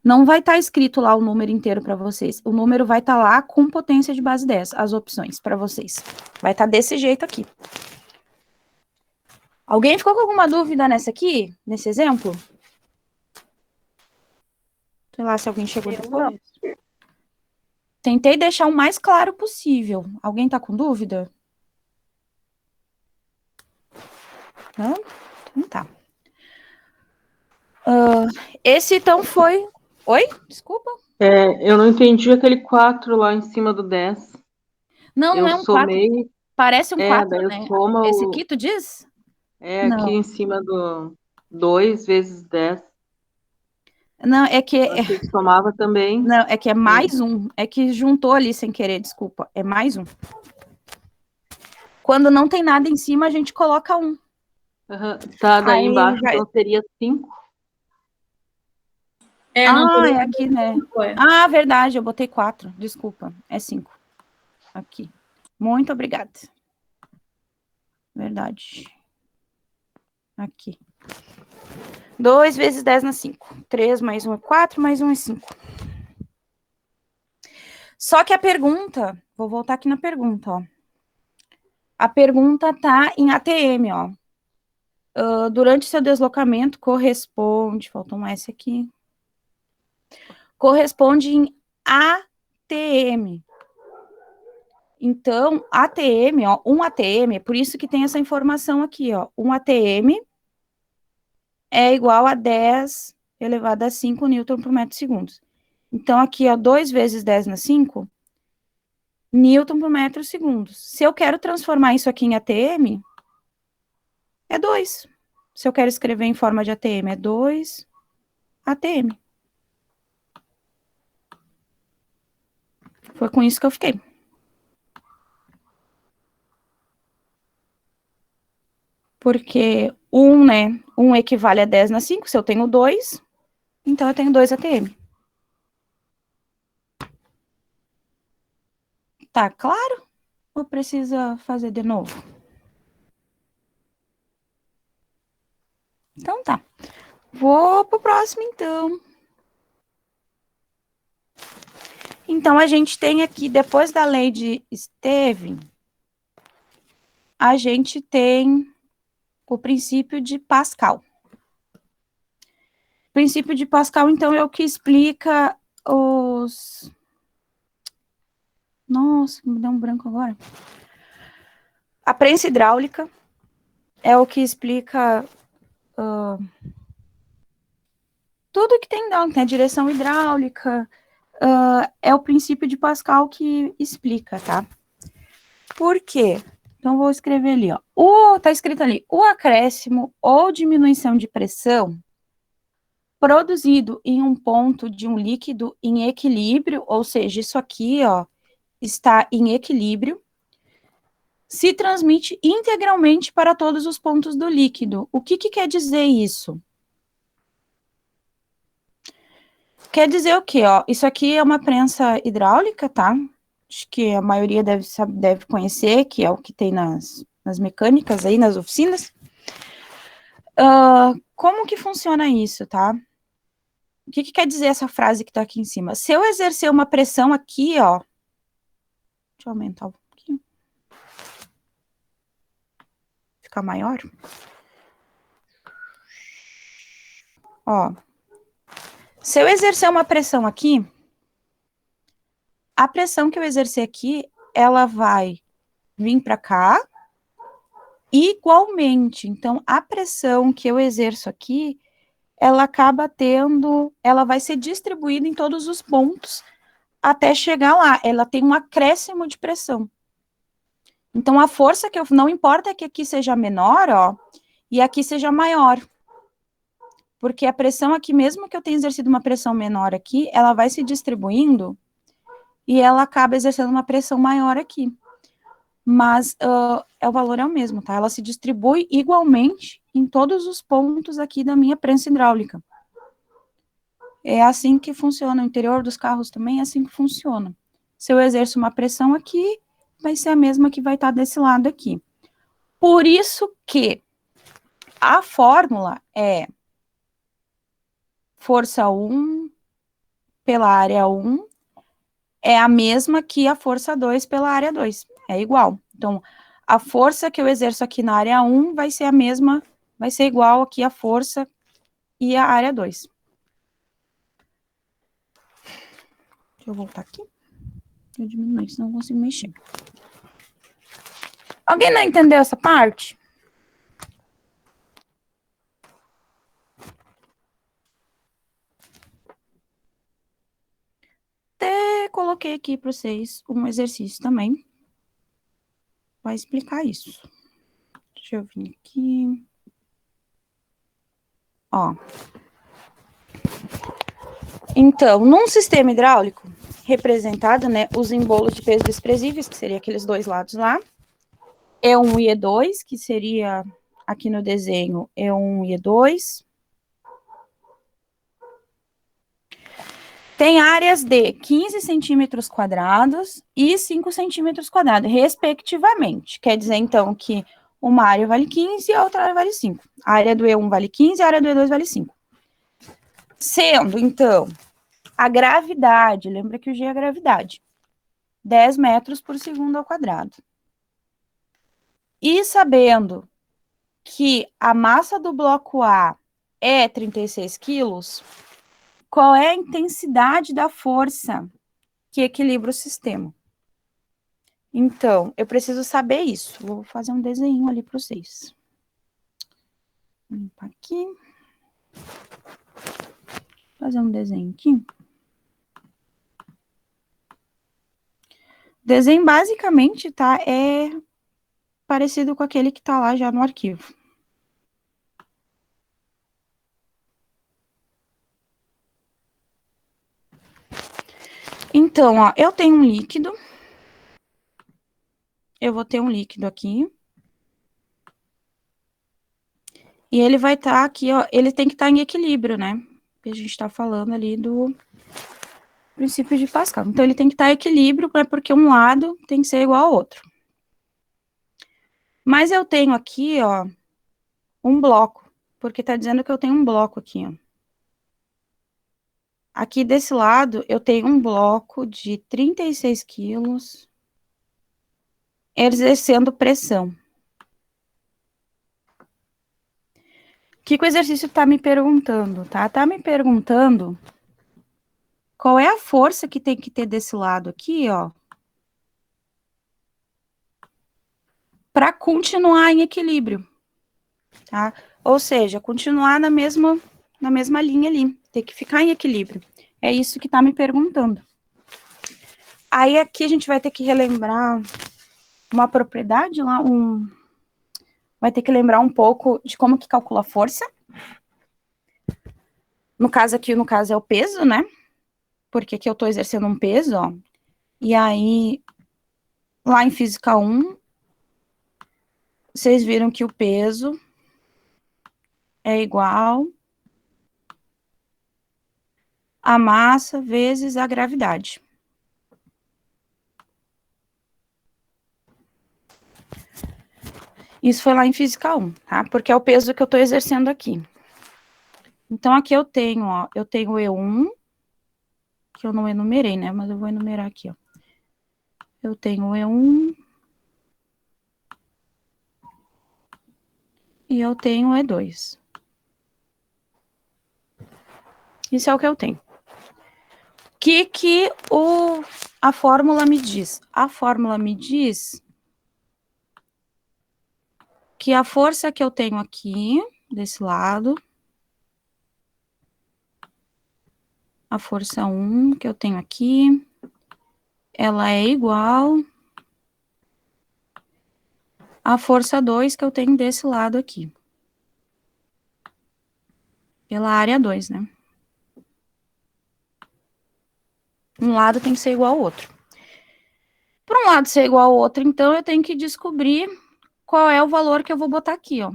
Não vai estar escrito lá o número inteiro para vocês. O número vai estar lá com potência de base 10, as opções para vocês. Vai estar desse jeito aqui. Alguém ficou com alguma dúvida nessa aqui? Nesse exemplo? Sei lá se alguém chegou Eu depois. Tentei deixar o mais claro possível. Alguém tá com dúvida? Não? Então tá. Esse então foi... Oi? Desculpa. Eu não entendi aquele 4 lá em cima do 10. Não, não Eu é um 4. somei, Parece um 4, daí eu né? soma Esse aqui, tu diz? aqui Não. em cima do 2 vezes 10. Não, é que... Eu achei que somava também. Não, é que é mais um. É que juntou ali sem querer, desculpa. É mais um. Quando não tem nada em cima, a gente coloca um. Aham. Tá, daí Aí embaixo, vai... então seria 5. Não Ah, teria é aqui, né? Ué. Ah, verdade, eu botei 4. Desculpa. É 5. Aqui. Muito obrigada. Verdade. Aqui. 2 vezes 10 na 5. 3 mais 1 é 4, mais 1 é 5. Só que a pergunta... Vou voltar aqui na pergunta, ó. A pergunta tá em ATM, ó. Durante seu deslocamento, corresponde... Faltou um S aqui. Corresponde em ATM. Então, ATM, ó, um ATM, é por isso que tem essa informação aqui, ó. Um ATM é igual a 10 elevado a 5 newton por metro segundo. Então, aqui, ó, 2 vezes 10 na 5, newton por metro segundo. Se eu quero transformar isso aqui em ATM, é 2. Se eu quero escrever em forma de ATM, é 2 ATM. Foi com isso que eu fiquei. Porque 1, né? 1 equivale a 10 na 5. Se eu tenho 2, então eu tenho 2 ATM. Tá claro? Ou precisa fazer de novo? Então tá. Vou pro próximo, então. Então, a gente tem aqui, depois da lei de Stevin, a gente tem o princípio de Pascal. O princípio de Pascal, então, é o que explica os... Nossa, me deu um branco agora. A prensa hidráulica é o que explica tudo que tem dentro, né? Direção hidráulica, é o princípio de Pascal que explica, tá? Por quê? Então, vou escrever ali, ó. Tá escrito ali, o acréscimo ou diminuição de pressão produzido em um ponto de um líquido em equilíbrio, ou seja, isso aqui, ó, está em equilíbrio, se transmite integralmente para todos os pontos do líquido. O que quer dizer isso? Quer dizer o quê, ó? Isso aqui é uma prensa hidráulica, tá? Acho que a maioria deve conhecer, que é o que tem nas mecânicas aí, nas oficinas. Como que funciona isso, tá? O que quer dizer essa frase que tá aqui em cima? Se eu exercer uma pressão aqui, ó... Deixa eu aumentar um pouquinho. Ficar maior. Ó. Se eu exercer uma pressão aqui, a pressão que eu exercer aqui, ela vai vir para cá, igualmente. Então, a pressão que eu exerço aqui, ela acaba ela vai ser distribuída em todos os pontos até chegar lá. Ela tem um acréscimo de pressão. Então, a força que não importa que aqui seja menor, ó, e aqui seja maior. Porque a pressão aqui, mesmo que eu tenha exercido uma pressão menor aqui, ela vai se distribuindo e ela acaba exercendo uma pressão maior aqui. Mas o valor é o mesmo, tá? Ela se distribui igualmente em todos os pontos aqui da minha prensa hidráulica. É assim que funciona. O interior dos carros também é assim que funciona. Se eu exerço uma pressão aqui, vai ser a mesma que vai estar desse lado aqui. Por isso que a fórmula é força 1 pela área 1 é a mesma que a força 2 pela área 2. É igual. Então, a força que eu exerço aqui na área 1 vai ser a mesma, vai ser igual aqui a força e a área 2. Deixa eu voltar aqui. Eu diminuir, senão não consigo mexer. Alguém não entendeu essa parte? Até coloquei aqui para vocês um exercício também. Vai explicar isso. Deixa eu vir aqui. Ó. Então, num sistema hidráulico, representado, né, os embolos de peso desprezíveis, que seria aqueles dois lados lá, E1 e E2, que seria, aqui no desenho, E1 e E2. Tem áreas de 15 centímetros quadrados e 5 centímetros quadrados, respectivamente. Quer dizer, então, que uma área vale 15 e a outra área vale 5. A área do E1 vale 15 e a área do E2 vale 5. Sendo, então, a gravidade, lembra que o G é a gravidade, 10 metros por segundo ao quadrado. E sabendo que a massa do bloco A é 36 quilos, qual é a intensidade da força que equilibra o sistema? Então, eu preciso saber isso. Vou fazer um desenho ali para vocês. Vou limpar aqui. Fazer um desenho aqui. Desenho, basicamente, tá? É parecido com aquele que tá lá já no arquivo. Então, ó, eu tenho um líquido. Eu vou ter um líquido aqui. E ele vai estar aqui, ó. Ele tem que estar em equilíbrio, né? Porque a gente está falando ali do princípio de Pascal. Então, ele tem que estar em equilíbrio, né, porque um lado tem que ser igual ao outro. Mas eu tenho aqui, ó, um bloco. Porque tá dizendo que eu tenho um bloco aqui, ó. Aqui desse lado, eu tenho um bloco de 36 quilos exercendo pressão. O que o exercício tá me perguntando, tá? Tá me perguntando qual é a força que tem que ter desse lado aqui, ó, para continuar em equilíbrio, tá? Ou seja, continuar na mesma linha ali, tem que ficar em equilíbrio. É isso que tá me perguntando. Aí aqui a gente vai ter que relembrar uma propriedade lá, vai ter que lembrar um pouco de como que calcula a força. No caso aqui, é o peso, né? Porque aqui eu tô exercendo um peso, ó. E aí, lá em Física 1, vocês viram que o peso é igual a massa vezes a gravidade. Isso foi lá em Física 1, tá? Porque é o peso que eu tô exercendo aqui. Então, aqui eu tenho, ó, eu tenho o E1, que eu não enumerei, né? Mas eu vou enumerar aqui, ó. Eu tenho o E1 e eu tenho o E2. Isso é o que eu tenho. O que a fórmula me diz? A fórmula me diz que a força que eu tenho aqui, desse lado, a força 1 que eu tenho aqui, ela é igual à força 2 que eu tenho desse lado aqui. Pela área 2, né? Um lado tem que ser igual ao outro. Para um lado ser igual ao outro, então, eu tenho que descobrir qual é o valor que eu vou botar aqui, ó.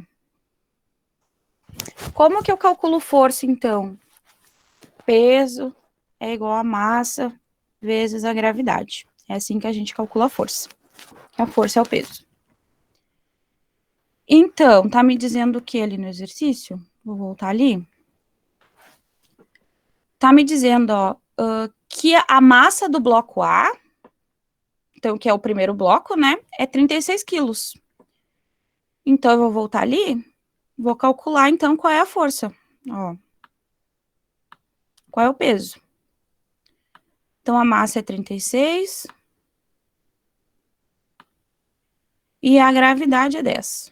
Como que eu calculo força, então? Peso é igual a massa vezes a gravidade. É assim que a gente calcula a força. A força é o peso. Então, tá me dizendo o que ali no exercício? Vou voltar ali. Tá me dizendo, ó, que a massa do bloco A, então, que é o primeiro bloco, né, é 36 quilos. Então, eu vou voltar ali, vou calcular, então, qual é a força. Ó. Qual é o peso? Então, a massa é 36. E a gravidade é 10.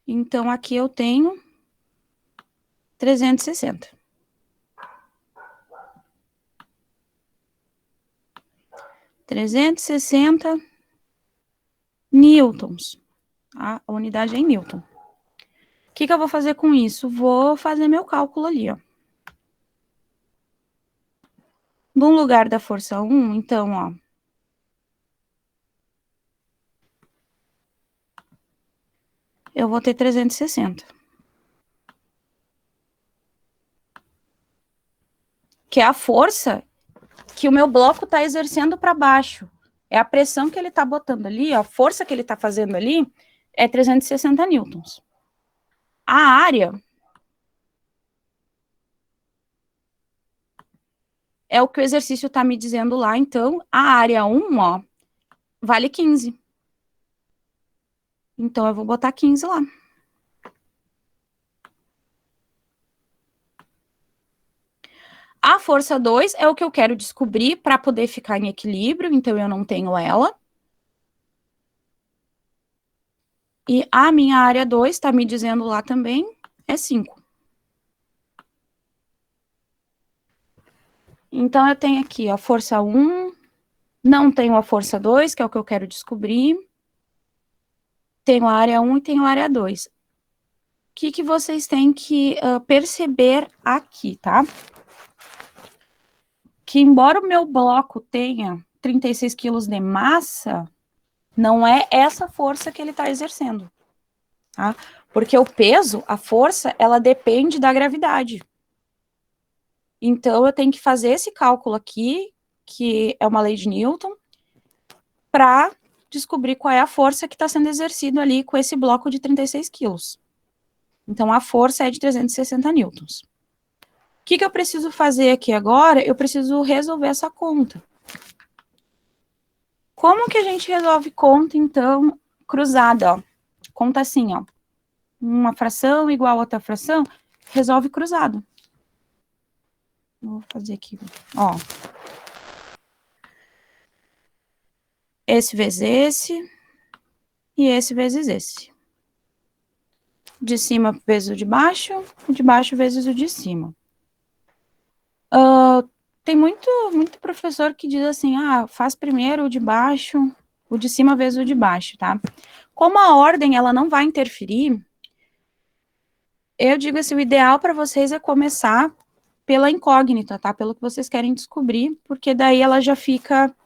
Então, aqui eu tenho 360. 360 newtons. A unidade é em newton. O que eu vou fazer com isso? Vou fazer meu cálculo ali, ó. No lugar da força 1, então, ó. Eu vou ter 360. Que é a força que o meu bloco está exercendo para baixo. É a pressão que ele está botando ali, a força que ele está fazendo ali é 360 newtons. A área é o que o exercício está me dizendo lá, então, a área 1, ó, vale 15. Então, eu vou botar 15 lá. A força 2 é o que eu quero descobrir para poder ficar em equilíbrio, então eu não tenho ela. E a minha área 2 está me dizendo lá também, é 5. Então, eu tenho aqui a força 1, não tenho a força 2, que é o que eu quero descobrir. Tenho a área 1 e tenho a área 2. O que vocês têm que perceber aqui, tá? Que embora o meu bloco tenha 36 quilos de massa, não é essa força que ele está exercendo, tá? Porque o peso, a força, ela depende da gravidade. Então, eu tenho que fazer esse cálculo aqui, que é uma lei de Newton, para descobrir qual é a força que está sendo exercida ali com esse bloco de 36 quilos. Então, a força é de 360 newtons. O que eu preciso fazer aqui agora? Eu preciso resolver essa conta. Como que a gente resolve conta, então, cruzada, ó? Conta assim, ó. Uma fração igual a outra fração, resolve cruzado. Vou fazer aqui, ó. Esse vezes esse, e esse vezes esse. De cima vezes o de baixo vezes o de cima. Tem muito professor que diz assim, faz primeiro o de cima vezes o de baixo, tá? Como a ordem, ela não vai interferir, eu digo assim, o ideal para vocês é começar pela incógnita, tá? Pelo que vocês querem descobrir, porque daí ela já fica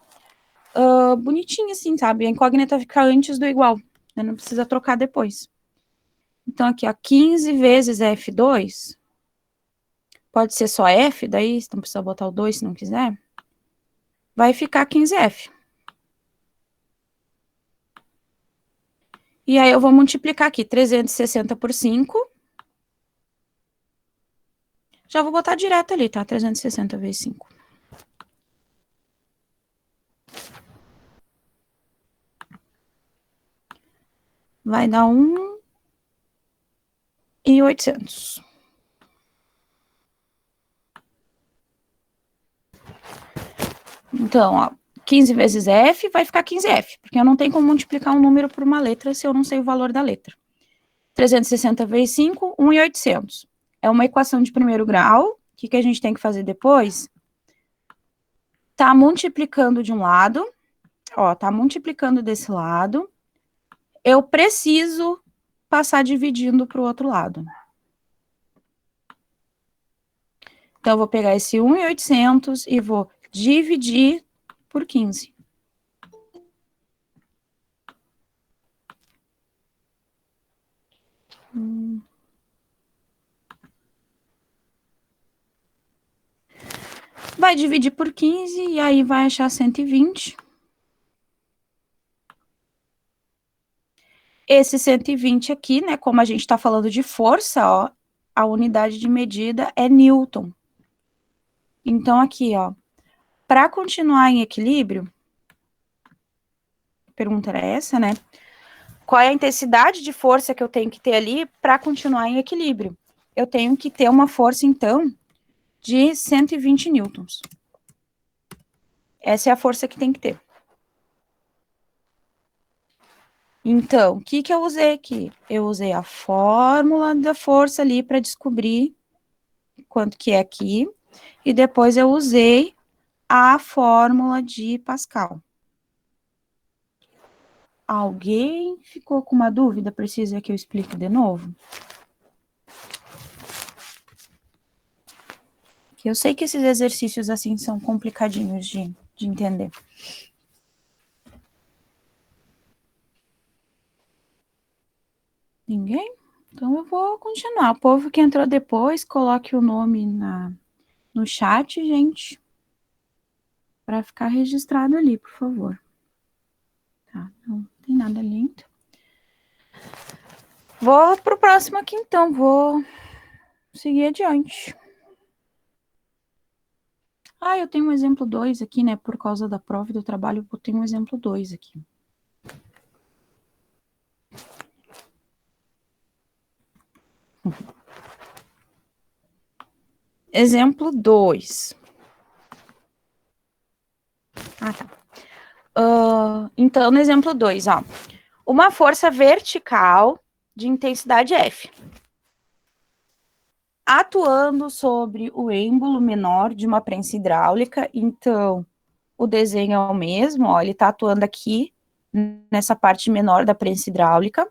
bonitinha, assim, sabe? A incógnita fica antes do igual, né? Não precisa trocar depois. Então, aqui, ó, 15 vezes F2, pode ser só F, daí não precisa botar o 2 se não quiser, vai ficar 15F. E aí, eu vou multiplicar aqui, 360 por 5. Já vou botar direto ali, tá? 360 vezes 5. Vai dar 1.800. Então, ó, 15 vezes F vai ficar 15F, porque eu não tenho como multiplicar um número por uma letra se eu não sei o valor da letra. 360 vezes 5, 1.800. É uma equação de primeiro grau. O que a gente tem que fazer depois? Tá multiplicando de um lado, ó, tá multiplicando desse lado. Eu preciso passar dividindo para o outro lado. Então, eu vou pegar esse 1.800 e vou dividir por 15. Vai dividir por 15 e aí vai achar 120. Esse 120 aqui, né, como a gente está falando de força, ó, a unidade de medida é Newton. Então, aqui, ó, para continuar em equilíbrio, a pergunta era essa, né? Qual é a intensidade de força que eu tenho que ter ali para continuar em equilíbrio? Eu tenho que ter uma força, então, de 120 newtons. Essa é a força que tem que ter. Então, o que que eu usei aqui? Eu usei a fórmula da força ali para descobrir quanto que é aqui, e depois eu usei a fórmula de Pascal. Alguém ficou com uma dúvida? Precisa que eu explique de novo? Que eu sei que esses exercícios assim são complicadinhos de entender. Ninguém? Então eu vou continuar. O povo que entrou depois, coloque o nome no chat, gente, para ficar registrado ali, por favor. Tá, não tem nada ali, então. Vou pro próximo aqui, então. Vou seguir adiante. Ah, eu tenho um exemplo 2 aqui, né? Por causa da prova e do trabalho, eu tenho um exemplo 2 aqui. Exemplo 2. Ah, tá. Então, no exemplo 2, ó. Uma força vertical de intensidade F. Atuando sobre o êmbolo menor de uma prensa hidráulica, então, o desenho é o mesmo, ó, ele está atuando aqui, nessa parte menor da prensa hidráulica.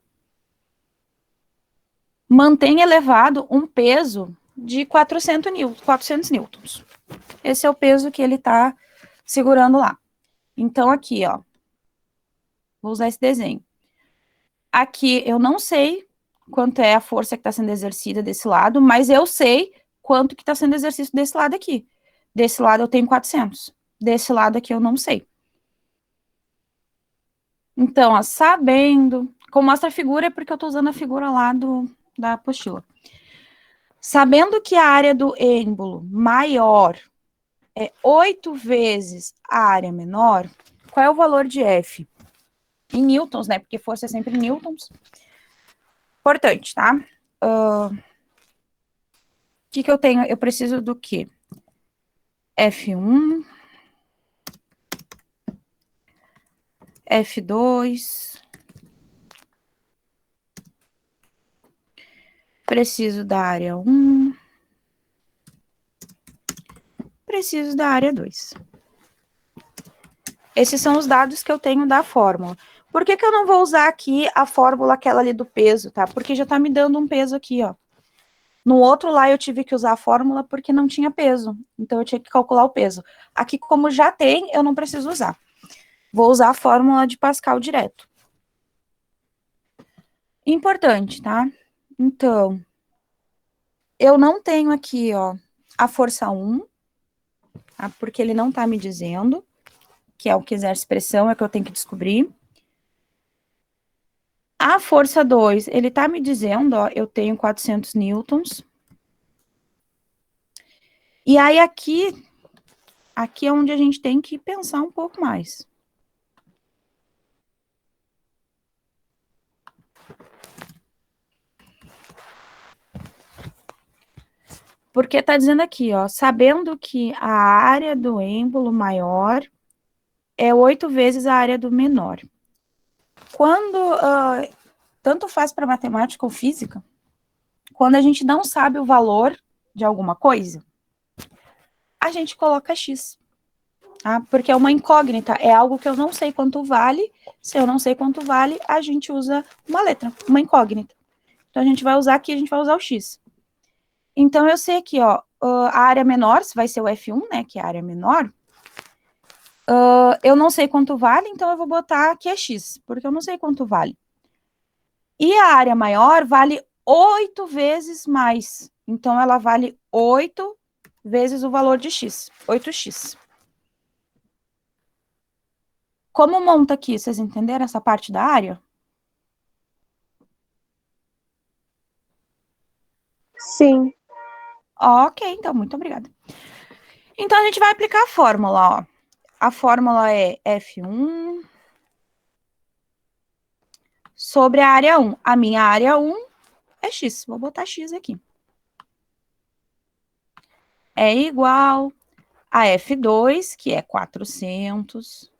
Mantém elevado um peso de 400 newtons. Esse é o peso que ele está segurando lá. Então, aqui, ó, vou usar esse desenho. Aqui, eu não sei quanto é a força que está sendo exercida desse lado, mas eu sei quanto que está sendo exercido desse lado aqui. Desse lado eu tenho 400. Desse lado aqui eu não sei. Então, ó, sabendo, como mostra a figura, é porque eu estou usando a figura lá da apostila. Sabendo que a área do êmbolo maior é 8 vezes a área menor, qual é o valor de F? Em newtons, né? Porque força é sempre em newtons. Importante, tá? O que eu tenho? Eu preciso do quê? F1, F2, preciso da área 1, preciso da área 2. Esses são os dados que eu tenho da fórmula. Por que que eu não vou usar aqui a fórmula aquela ali do peso, tá? Porque já tá me dando um peso aqui, ó. No outro lá eu tive que usar a fórmula porque não tinha peso. Então eu tinha que calcular o peso. Aqui, como já tem, eu não preciso usar. Vou usar a fórmula de Pascal direto. Importante, tá? Então, eu não tenho aqui, ó, a força 1, tá? Porque ele não tá me dizendo, que é o que exerce pressão, é o que eu tenho que descobrir. A força 2, ele tá me dizendo, ó, eu tenho 400 newtons. E aí aqui é onde a gente tem que pensar um pouco mais. Porque tá dizendo aqui, ó, sabendo que a área do êmbolo maior é 8 vezes a área do menor. Quando, tanto faz para matemática ou física, quando a gente não sabe o valor de alguma coisa, a gente coloca X. Tá? Porque é uma incógnita, é algo que eu não sei quanto vale. Se eu não sei quanto vale, a gente usa uma letra, uma incógnita. Então, a gente vai usar aqui, a gente vai usar o X. Então, eu sei aqui, ó, a área menor, vai ser o F1, né, que é a área menor. Eu não sei quanto vale, então eu vou botar aqui é X, porque eu não sei quanto vale. E a área maior vale 8 vezes mais. Então, ela vale 8 vezes o valor de X, 8x. Como monta aqui? Vocês entenderam essa parte da área? Sim. Ok, então, muito obrigada. Então, a gente vai aplicar a fórmula, ó. A fórmula é F1 sobre a área 1. A minha área 1 é X. Vou botar X aqui. é igual a F2, que é 400.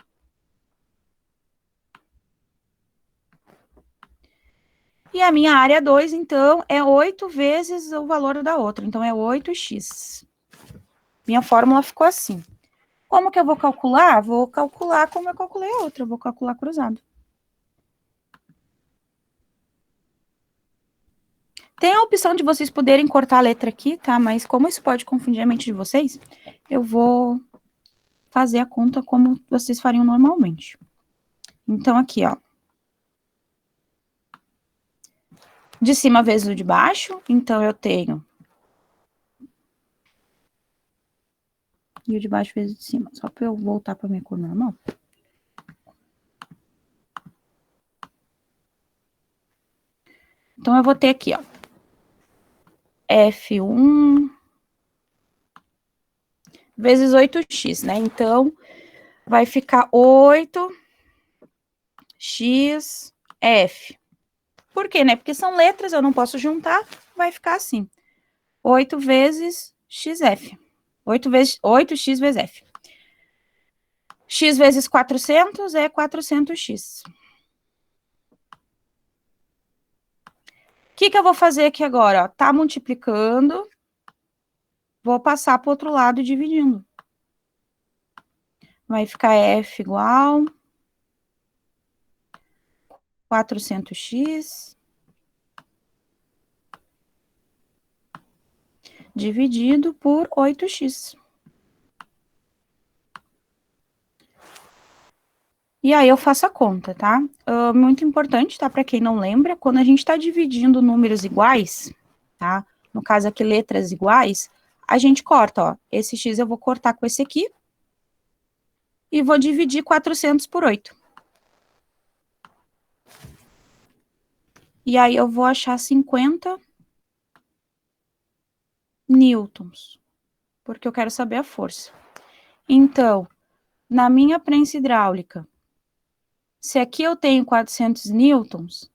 E a minha área 2, então, é 8 vezes o valor da outra. Então, é 8x. Minha fórmula ficou assim. Como que eu vou calcular? Vou calcular como eu calculei a outra. Eu vou calcular cruzado. Tem a opção de vocês poderem cortar a letra aqui, tá? Mas como isso pode confundir a mente de vocês, eu vou fazer a conta como vocês fariam normalmente. Então, aqui, ó. De cima vezes o de baixo, então eu tenho... E o de baixo vezes o de cima, só para eu voltar para minha cor normal. Então, eu vou ter aqui, ó. F1 vezes 8x, né? Então, vai ficar 8xf. Por quê, né? Porque são letras, eu não posso juntar, vai ficar assim. 8 vezes xf. 8x vezes f. X vezes 400 é 400x. O que eu vou fazer aqui agora? Ó, tá multiplicando. Vou passar para o outro lado dividindo. Vai ficar F igual 400x dividido por 8x. E aí eu faço a conta, tá? Muito importante, tá? Para quem não lembra, quando a gente está dividindo números iguais, tá? No caso aqui, letras iguais, a gente corta, ó. Esse x eu vou cortar com esse aqui. E vou dividir 400 por 8. E aí eu vou achar 50 newtons. Porque eu quero saber a força. Então, na minha prensa hidráulica, se aqui eu tenho 400 newtons,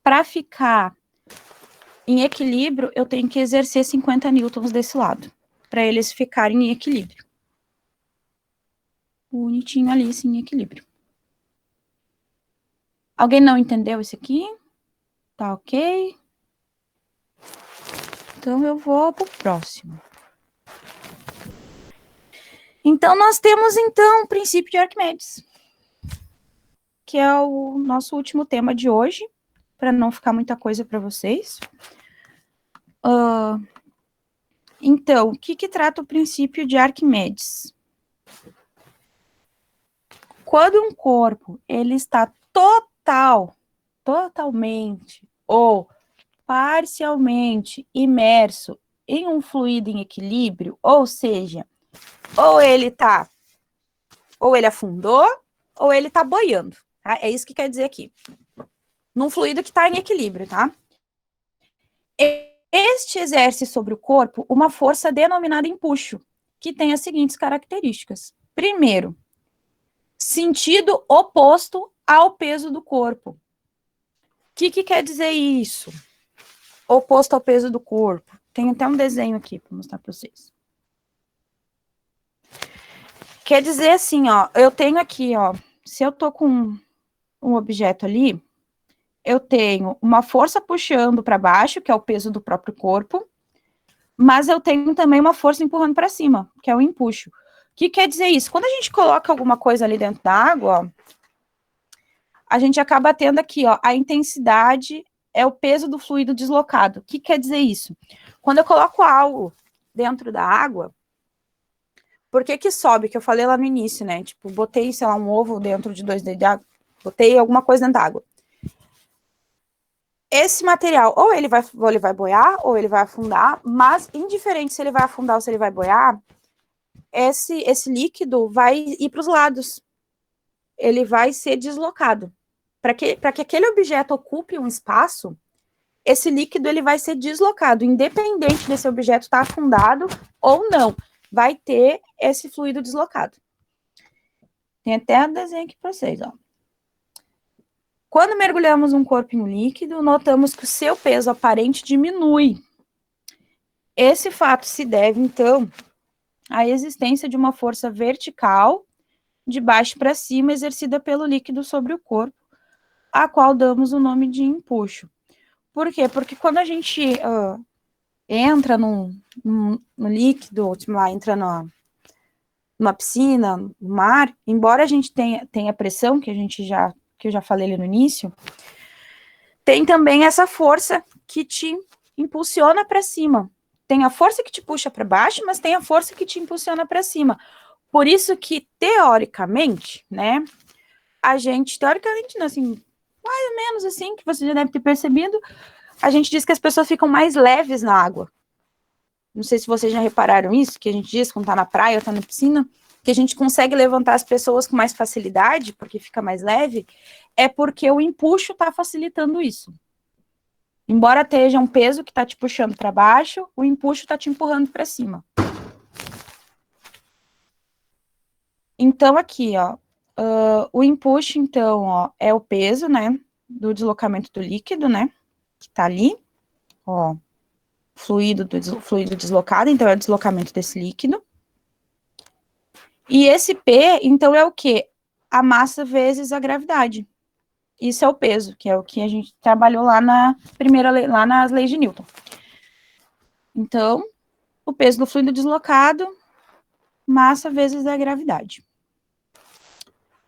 para ficar em equilíbrio, eu tenho que exercer 50 newtons desse lado, para eles ficarem em equilíbrio. Bonitinho ali, sim, em equilíbrio. Alguém não entendeu isso aqui? Tá ok? Então, eu vou pro próximo. Então, nós temos, então, o princípio de Arquimedes, que é o nosso último tema de hoje, para não ficar muita coisa para vocês. Então, o que trata o princípio de Arquimedes? Quando um corpo ele está totalmente ou parcialmente imerso em um fluido em equilíbrio, ou seja, ou ele afundou, ou ele está boiando, tá? É isso que quer dizer aqui. Num fluido que está em equilíbrio, tá? Este exerce sobre o corpo uma força denominada empuxo, que tem as seguintes características. Primeiro, sentido oposto ao peso do corpo. O que quer dizer isso? Oposto ao peso do corpo. Tem até um desenho aqui para mostrar para vocês. Quer dizer assim, ó, eu tenho aqui, ó, se eu tô com um objeto ali, eu tenho uma força puxando para baixo, que é o peso do próprio corpo, mas eu tenho também uma força empurrando para cima, que é o empuxo. O que quer dizer isso? Quando a gente coloca alguma coisa ali dentro da água, ó, a gente acaba tendo aqui, ó, a intensidade é o peso do fluido deslocado. O que quer dizer isso? Quando eu coloco algo dentro da água, por que sobe? Que eu falei lá no início, né? Tipo, botei, sei lá, um ovo dentro de 2 dedos de água, botei alguma coisa dentro da água. Esse material, ou ele vai boiar, ou ele vai afundar, mas indiferente se ele vai afundar ou se ele vai boiar, esse líquido vai ir para os lados. Ele vai ser deslocado. Para que aquele objeto ocupe um espaço, esse líquido ele vai ser deslocado, independente desse objeto estar afundado ou não. Vai ter esse fluido deslocado. Tem até um desenho aqui para vocês, ó. Quando mergulhamos um corpo em um líquido, notamos que o seu peso aparente diminui. Esse fato se deve, então, à existência de uma força vertical, de baixo para cima, exercida pelo líquido sobre o corpo, a qual damos o nome de empuxo. Por quê? Porque quando a gente entra no líquido, lá, entra numa piscina, no mar, embora a gente tenha pressão, que eu já falei ali no início, tem também essa força que te impulsiona para cima. Tem a força que te puxa para baixo, mas tem a força que te impulsiona para cima. Por isso que, teoricamente, né, teoricamente, assim, mais ou menos assim, que você já deve ter percebido, a gente diz que as pessoas ficam mais leves na água. Não sei se vocês já repararam isso, que a gente diz quando tá na praia ou tá na piscina, que a gente consegue levantar as pessoas com mais facilidade, porque fica mais leve, é porque o empuxo tá facilitando isso. Embora esteja um peso que tá te puxando para baixo, o empuxo tá te empurrando para cima. Então, aqui, ó, o empuxo, então, ó, é o peso, né, do deslocamento do líquido, né, que tá ali, ó, fluido deslocado, então é o deslocamento desse líquido. E esse P, então, é o quê? A massa vezes a gravidade. Isso é o peso, que é o que a gente trabalhou lá na primeira lei, lá nas leis de Newton. Então, o peso do fluido deslocado, massa vezes a gravidade.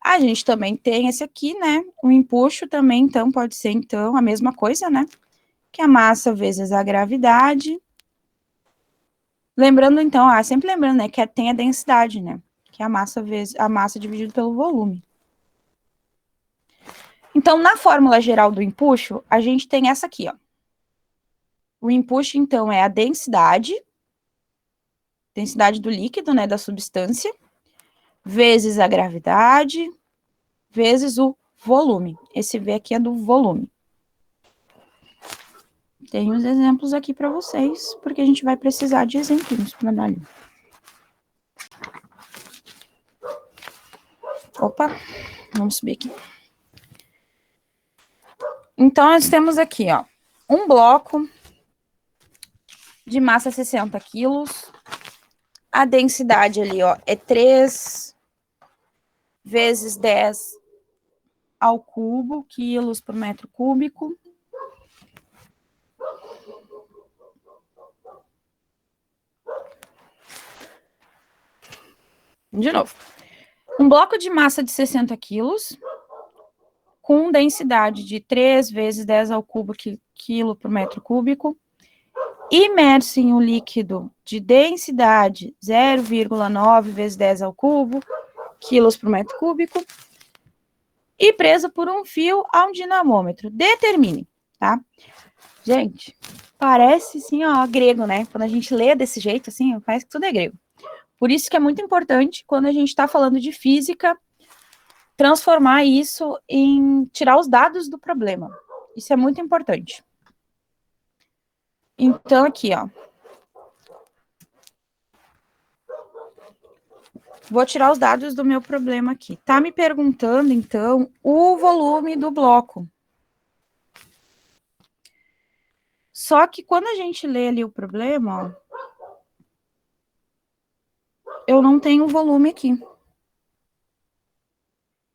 A gente também tem esse aqui, né? O empuxo também, então, pode ser, então, a mesma coisa, né? Que é a massa vezes a gravidade. Lembrando, então, sempre lembrando, né? Que tem a densidade, né? Que é a massa dividido pelo volume. Então, na fórmula geral do empuxo, a gente tem essa aqui, ó. O empuxo, então, é a densidade do líquido, né, da substância, vezes a gravidade, vezes o volume. Esse V aqui é do volume. Tem uns exemplos aqui para vocês, porque a gente vai precisar de exemplos para dar ali. Opa, vamos subir aqui. Então, nós temos aqui, ó, um bloco de massa 60 quilos. A densidade ali, ó, é 3 vezes 10 ao cubo, quilos por metro cúbico. De novo. Um bloco de massa de 60 quilos, com densidade de 3 vezes 10 ao cubo, quilo por metro cúbico, imerso em um líquido de densidade 0,9 vezes 10 ao cubo, quilos por metro cúbico, e preso por um fio a um dinamômetro. Determine, tá? Gente, parece, assim, ó, grego, né? Quando a gente lê desse jeito, assim, parece que tudo é grego. Por isso que é muito importante, quando a gente está falando de física, transformar isso em tirar os dados do problema. Isso é muito importante. Então, aqui, ó. Vou tirar os dados do meu problema aqui. Tá me perguntando, então, o volume do bloco. Só que quando a gente lê ali o problema, ó, eu não tenho o volume aqui.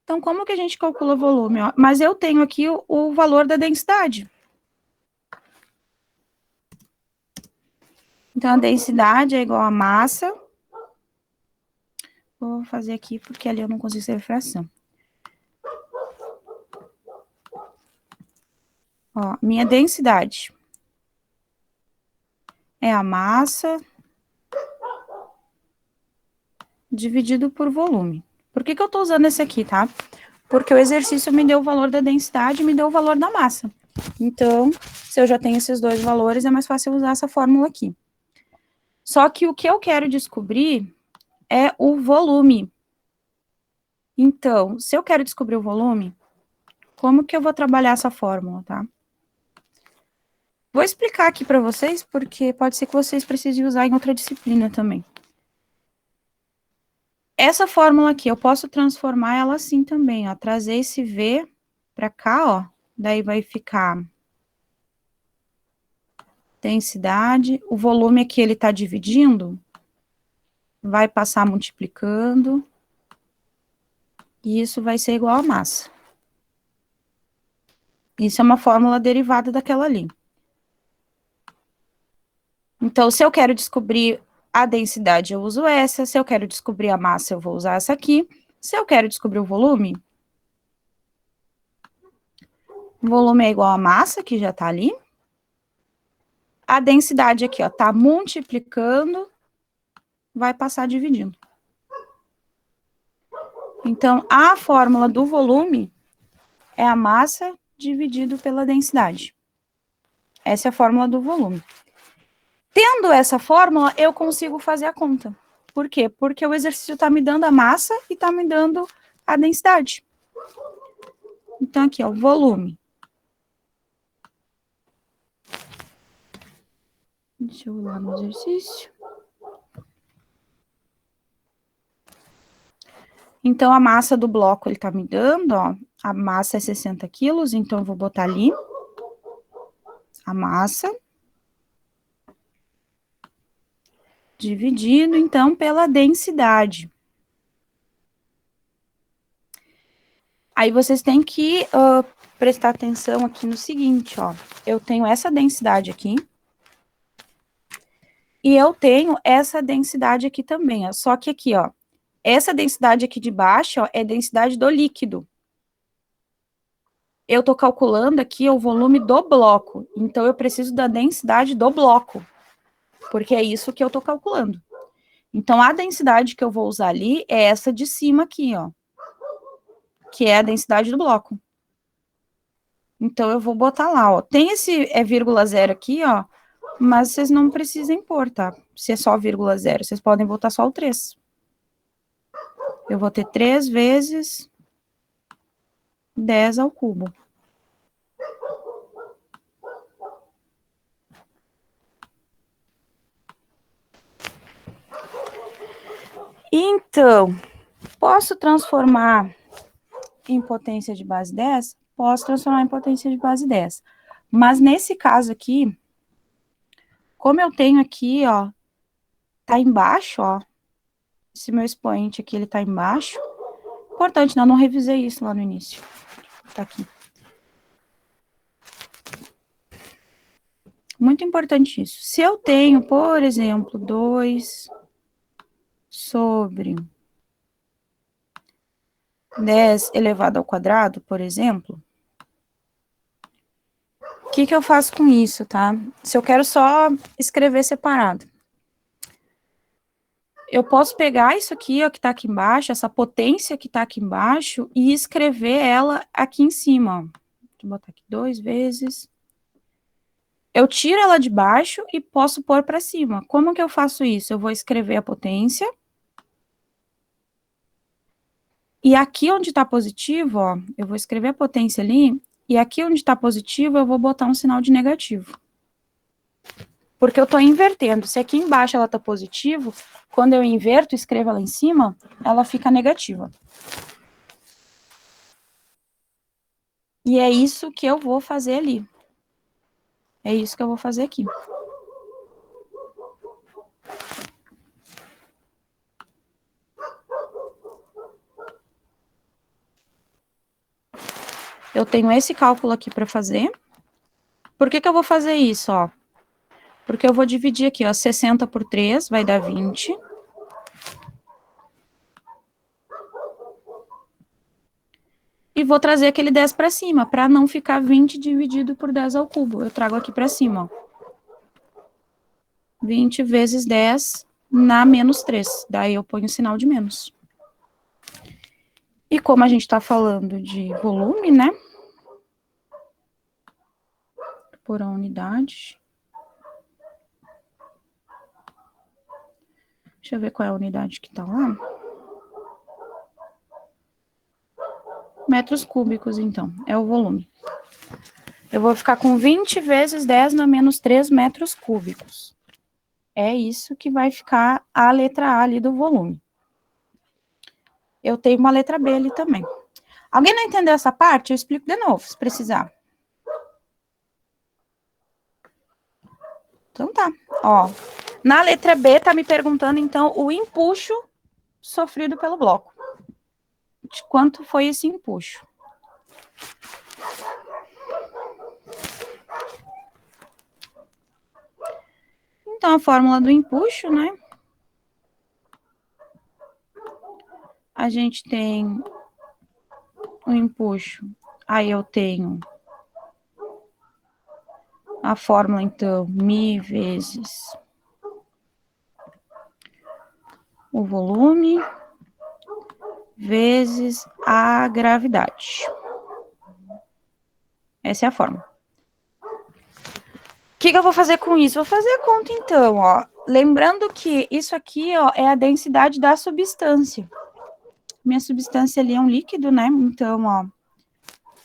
Então, como que a gente calcula o volume? Ó? Mas eu tenho aqui o valor da densidade. Então, a densidade é igual a massa. Vou fazer aqui, porque ali eu não consigo ser fração. Ó, minha densidade é a massa dividido por volume. Por que eu tô usando esse aqui, tá? Porque o exercício me deu o valor da densidade e me deu o valor da massa. Então, se eu já tenho esses dois valores, é mais fácil usar essa fórmula aqui. Só que o que eu quero descobrir é o volume. Então, se eu quero descobrir o volume, como que eu vou trabalhar essa fórmula, tá? Vou explicar aqui para vocês, porque pode ser que vocês precisem usar em outra disciplina também. Essa fórmula aqui, eu posso transformar ela assim também, ó. Trazer esse V para cá, ó. Daí vai ficar densidade, o volume aqui ele está dividindo, vai passar multiplicando, e isso vai ser igual a massa. Isso é uma fórmula derivada daquela ali. Então, se eu quero descobrir a densidade, eu uso essa. Se eu quero descobrir a massa, eu vou usar essa aqui. Se eu quero descobrir o volume é igual a massa, que já tá ali. A densidade aqui, ó, tá multiplicando, vai passar dividindo. Então, a fórmula do volume é a massa dividido pela densidade. Essa é a fórmula do volume. Tendo essa fórmula, eu consigo fazer a conta. Por quê? Porque o exercício está me dando a massa e está me dando a densidade. Então, aqui, ó, o volume. Deixa eu ir lá no exercício. Então, a massa do bloco, ele tá me dando, ó, a massa é 60 quilos, então eu vou botar ali a massa dividido, então, pela densidade. Aí vocês têm que prestar atenção aqui no seguinte, ó. Eu tenho essa densidade aqui. E eu tenho essa densidade aqui também, ó. Só que aqui, ó, essa densidade aqui de baixo, ó, é densidade do líquido. Eu tô calculando aqui o volume do bloco. Então, eu preciso da densidade do bloco. Porque é isso que eu tô calculando. Então, a densidade que eu vou usar ali é essa de cima aqui, ó. Que é a densidade do bloco. Então, eu vou botar lá, ó. Tem esse vírgula zero aqui, ó. Mas vocês não precisam pôr, tá? Se é só vírgula zero, vocês podem botar só o 3. Eu vou ter 3 vezes 10 ao cubo. Então, posso transformar em potência de base 10? Posso transformar em potência de base 10. Mas nesse caso aqui, como eu tenho aqui, ó, tá embaixo, ó, esse meu expoente aqui, ele tá embaixo. Importante, né? Eu não revisei isso lá no início. Tá aqui. Muito importante isso. Se eu tenho, por exemplo, 2 sobre 10 elevado ao quadrado, por exemplo, o que eu faço com isso, tá? Se eu quero só escrever separado. Eu posso pegar isso aqui, ó, que tá aqui embaixo, essa potência que tá aqui embaixo, e escrever ela aqui em cima, ó. Deixa eu botar aqui 2 vezes. Eu tiro ela de baixo e posso pôr para cima. Como que eu faço isso? Eu vou escrever a potência. E aqui onde tá positivo, ó, eu vou escrever a potência ali, e aqui onde tá positivo, eu vou botar um sinal de negativo. Porque eu tô invertendo. Se aqui embaixo ela tá positivo, quando eu inverto e escrevo ela em cima, ela fica negativa. E é isso que eu vou fazer ali. É isso que eu vou fazer aqui. Eu tenho esse cálculo aqui para fazer. Por que eu vou fazer isso, ó? Porque eu vou dividir aqui, ó, 60 por 3, vai dar 20. E vou trazer aquele 10 para cima, para não ficar 20 dividido por 10 ao cubo. Eu trago aqui para cima, ó. 20 vezes 10 na menos 3. Daí eu ponho o sinal de menos. E como a gente está falando de volume, né? Por a unidade. Deixa eu ver qual é a unidade que tá lá. Metros cúbicos, então. É o volume. Eu vou ficar com 20 vezes 10 na menos 3 metros cúbicos. É isso que vai ficar a letra A ali do volume. Eu tenho uma letra B ali também. Alguém não entendeu essa parte? Eu explico de novo, se precisar. Então tá, ó. Na letra B tá me perguntando, então, o empuxo sofrido pelo bloco. De quanto foi esse empuxo? Então, a fórmula do empuxo, né? A gente tem o empuxo. Aí eu tenho a fórmula, então, μ vezes o volume vezes a gravidade. Essa é a fórmula. O que eu vou fazer com isso? Vou fazer a conta, então, ó. Lembrando que isso aqui, ó, é a densidade da substância. Minha substância ali é um líquido, né? Então, ó.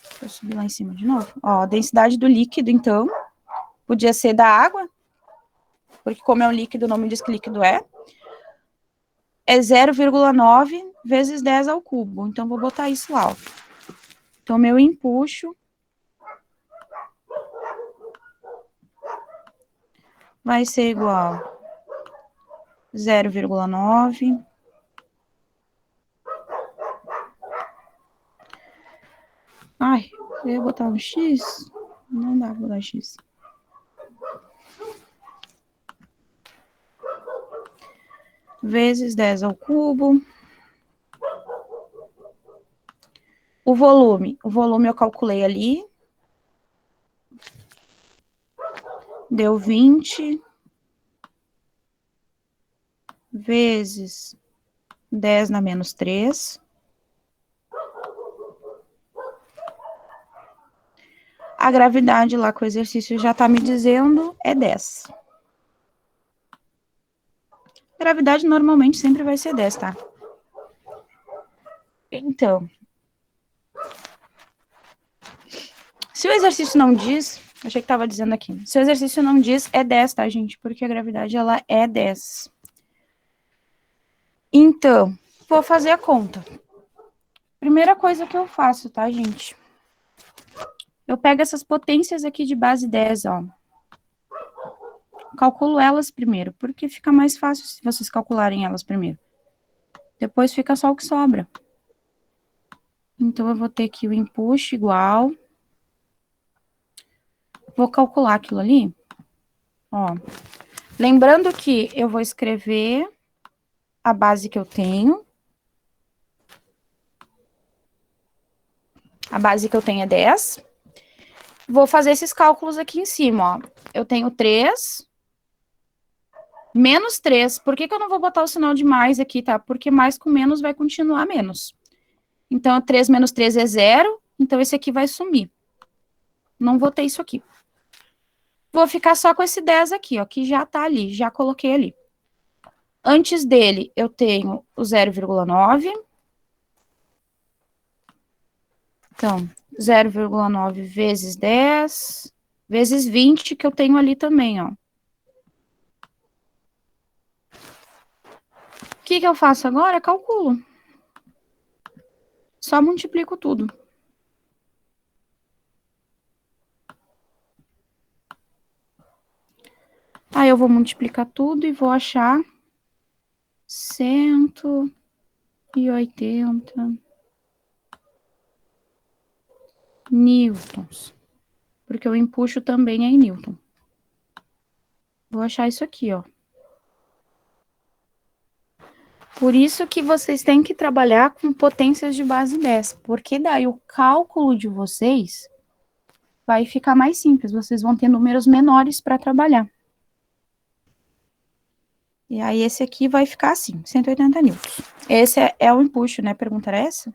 Deixa eu subir lá em cima de novo. Ó, a densidade do líquido, então, podia ser da água, porque como é um líquido, o nome diz que líquido é 0,9 vezes 10 ao cubo. Então, vou botar isso lá, ó. Então, meu empuxo vai ser igual a 0,9 Ai, eu ia botar um X? Não dá pra botar X. Vezes 10 ao cubo. O volume eu calculei ali. Deu 20 vezes 10 na menos 3. A gravidade lá que o exercício já tá me dizendo é 10. Gravidade normalmente sempre vai ser 10, tá? Então, se o exercício não diz, achei que tava dizendo aqui, se o exercício não diz, é 10, tá, gente? Porque a gravidade, ela é 10. Então, vou fazer a conta. Primeira coisa que eu faço, tá, gente? Eu pego essas potências aqui de base 10, ó. Calculo elas primeiro, porque fica mais fácil se vocês calcularem elas primeiro. Depois fica só o que sobra. Então, eu vou ter aqui o empuxo igual. Vou calcular aquilo ali. Ó. Lembrando que eu vou escrever a base que eu tenho. A base que eu tenho é 10. Vou fazer esses cálculos aqui em cima, ó. Eu tenho 3 menos 3. Por que eu não vou botar o sinal de mais aqui, tá? Porque mais com menos vai continuar menos. Então, 3 menos 3 é 0. Então, esse aqui vai sumir. Não vou ter isso aqui. Vou ficar só com esse 10 aqui, ó, que já tá ali, já coloquei ali. Antes dele, eu tenho o 0,9. Então, 0,9 vezes 10, vezes 20, que eu tenho ali também, ó. O que eu faço agora? Calculo. Só multiplico tudo. Aí eu vou multiplicar tudo e vou achar 180 newtons. Porque o empuxo também é em newton. Vou achar isso aqui, ó. Por isso que vocês têm que trabalhar com potências de base 10, porque daí o cálculo de vocês vai ficar mais simples, vocês vão ter números menores para trabalhar. E aí esse aqui vai ficar assim, 180 newtons. Esse é o empuxo, né? Pergunta era essa?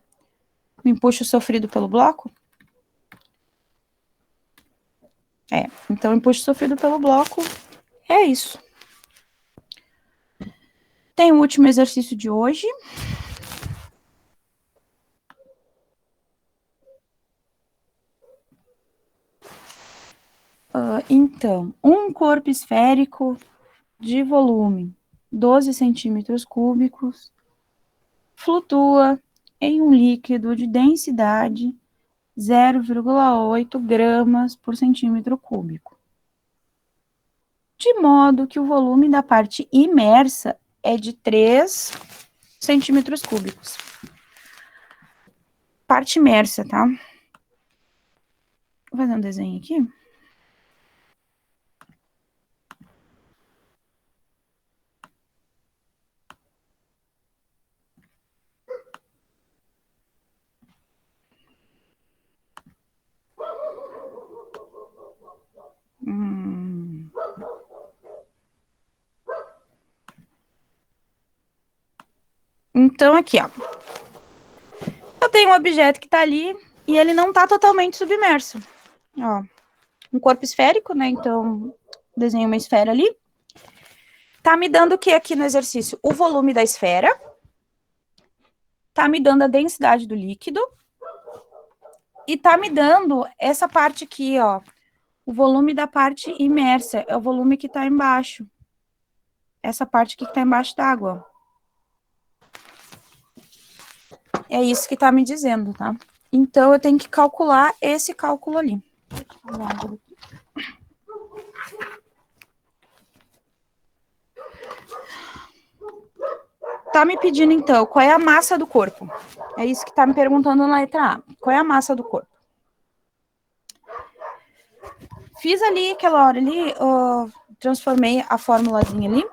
O empuxo sofrido pelo bloco? É, então o empuxo sofrido pelo bloco é isso. Tem o último exercício de hoje. Então, um corpo esférico de volume 12 centímetros cúbicos flutua em um líquido de densidade 0,8 gramas por centímetro cúbico. de modo que o volume da parte imersa é de 3 centímetros cúbicos. Parte imersa, tá? Vou fazer um desenho aqui. Então, aqui, ó. Eu tenho um objeto que tá ali e ele não tá totalmente submerso. Ó, um corpo esférico, né? Então, desenho uma esfera ali. Tá me dando o que aqui no exercício? O volume da esfera. Tá me dando a densidade do líquido. E tá me dando essa parte aqui, ó. O volume da parte imersa. É o volume que tá embaixo. Essa parte aqui que tá embaixo d'água, ó. É isso que tá me dizendo, tá? Então, eu tenho que calcular esse cálculo ali. Tá me pedindo, então, qual é a massa do corpo? É isso que tá me perguntando na letra A. Qual é a massa do corpo? Fiz ali, aquela hora ali, transformei a formulazinha ali.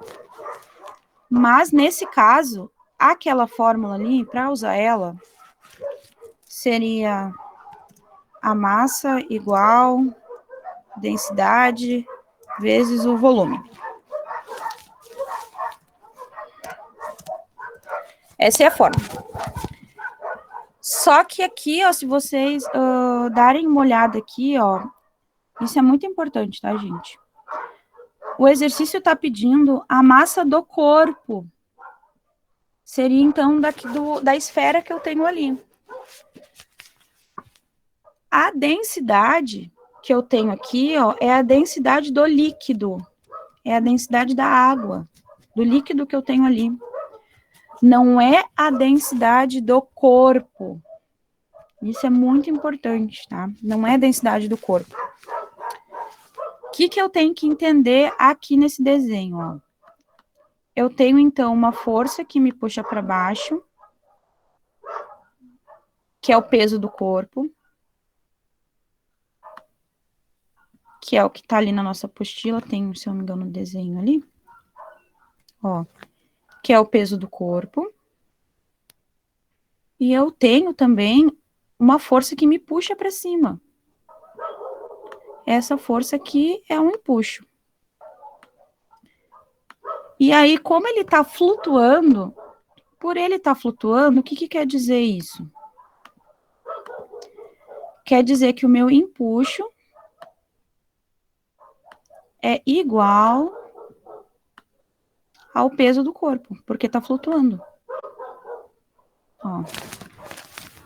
Mas, nesse caso, aquela fórmula ali, para usar ela, seria a massa igual densidade vezes o volume. Essa é a fórmula. Só que aqui, ó, se vocês darem uma olhada aqui, ó, isso é muito importante, tá, gente? O exercício está pedindo a massa do corpo. Seria, então, da esfera que eu tenho ali. A densidade que eu tenho aqui, ó, é a densidade do líquido. É a densidade da água, do líquido que eu tenho ali. Não é a densidade do corpo. Isso é muito importante, tá? Não é a densidade do corpo. O que eu tenho que entender aqui nesse desenho, ó? Eu tenho, então, uma força que me puxa para baixo, que é o peso do corpo, que é o que tá ali na nossa apostila, tem, se eu não me engano, um desenho ali, ó, que é o peso do corpo. E eu tenho também uma força que me puxa para cima. Essa força aqui é um empuxo. E aí, como ele tá flutuando, por ele estar flutuando, o que quer dizer isso? Quer dizer que o meu empuxo é igual ao peso do corpo, porque tá flutuando. Ó.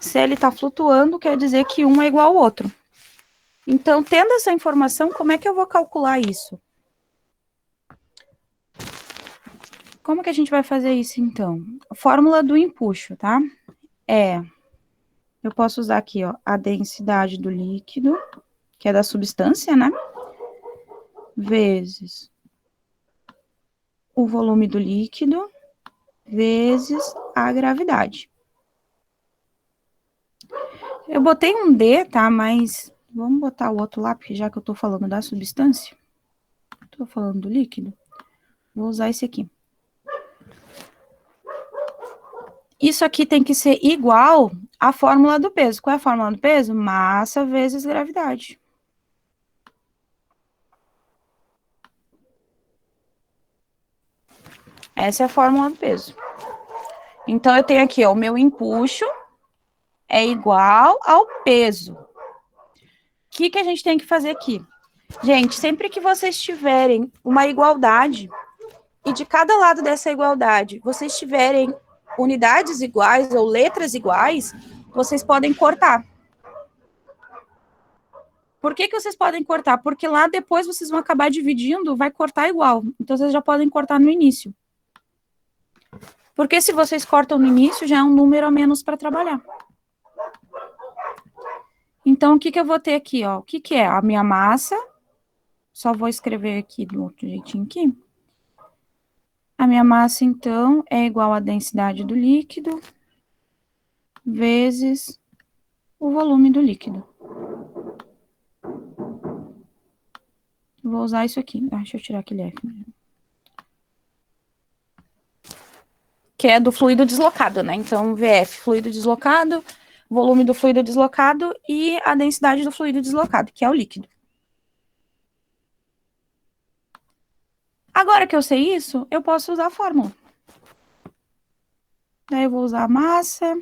Se ele tá flutuando, quer dizer que um é igual ao outro. Então, tendo essa informação, como é que eu vou calcular isso? Como que a gente vai fazer isso, então? A fórmula do empuxo, tá? Eu posso usar aqui, ó, a densidade do líquido, que é da substância, né? Vezes o volume do líquido, vezes a gravidade. Eu botei um D, tá? Mas vamos botar o outro lá, porque já que eu tô falando da substância, tô falando do líquido, vou usar esse aqui. Isso aqui tem que ser igual à fórmula do peso. Qual é a fórmula do peso? Massa vezes gravidade. Essa é a fórmula do peso. Então, eu tenho aqui, ó, o meu empuxo é igual ao peso. O que a gente tem que fazer aqui? Gente, sempre que vocês tiverem uma igualdade, e de cada lado dessa igualdade, vocês tiverem unidades iguais ou letras iguais, vocês podem cortar. Por que vocês podem cortar? Porque lá depois vocês vão acabar dividindo, vai cortar igual. Então, vocês já podem cortar no início. Porque se vocês cortam no início, já é um número a menos para trabalhar. Então, o que eu vou ter aqui, ó? O que é? A minha massa só vou escrever aqui do outro jeitinho aqui. A minha massa, então, é igual à densidade do líquido vezes o volume do líquido. Vou usar isso aqui. Deixa eu tirar aquele F. Que é do fluido deslocado, né? Então, VF, fluido deslocado, volume do fluido deslocado e a densidade do fluido deslocado, que é o líquido. Agora que eu sei isso, eu posso usar a fórmula. Daí eu vou usar a massa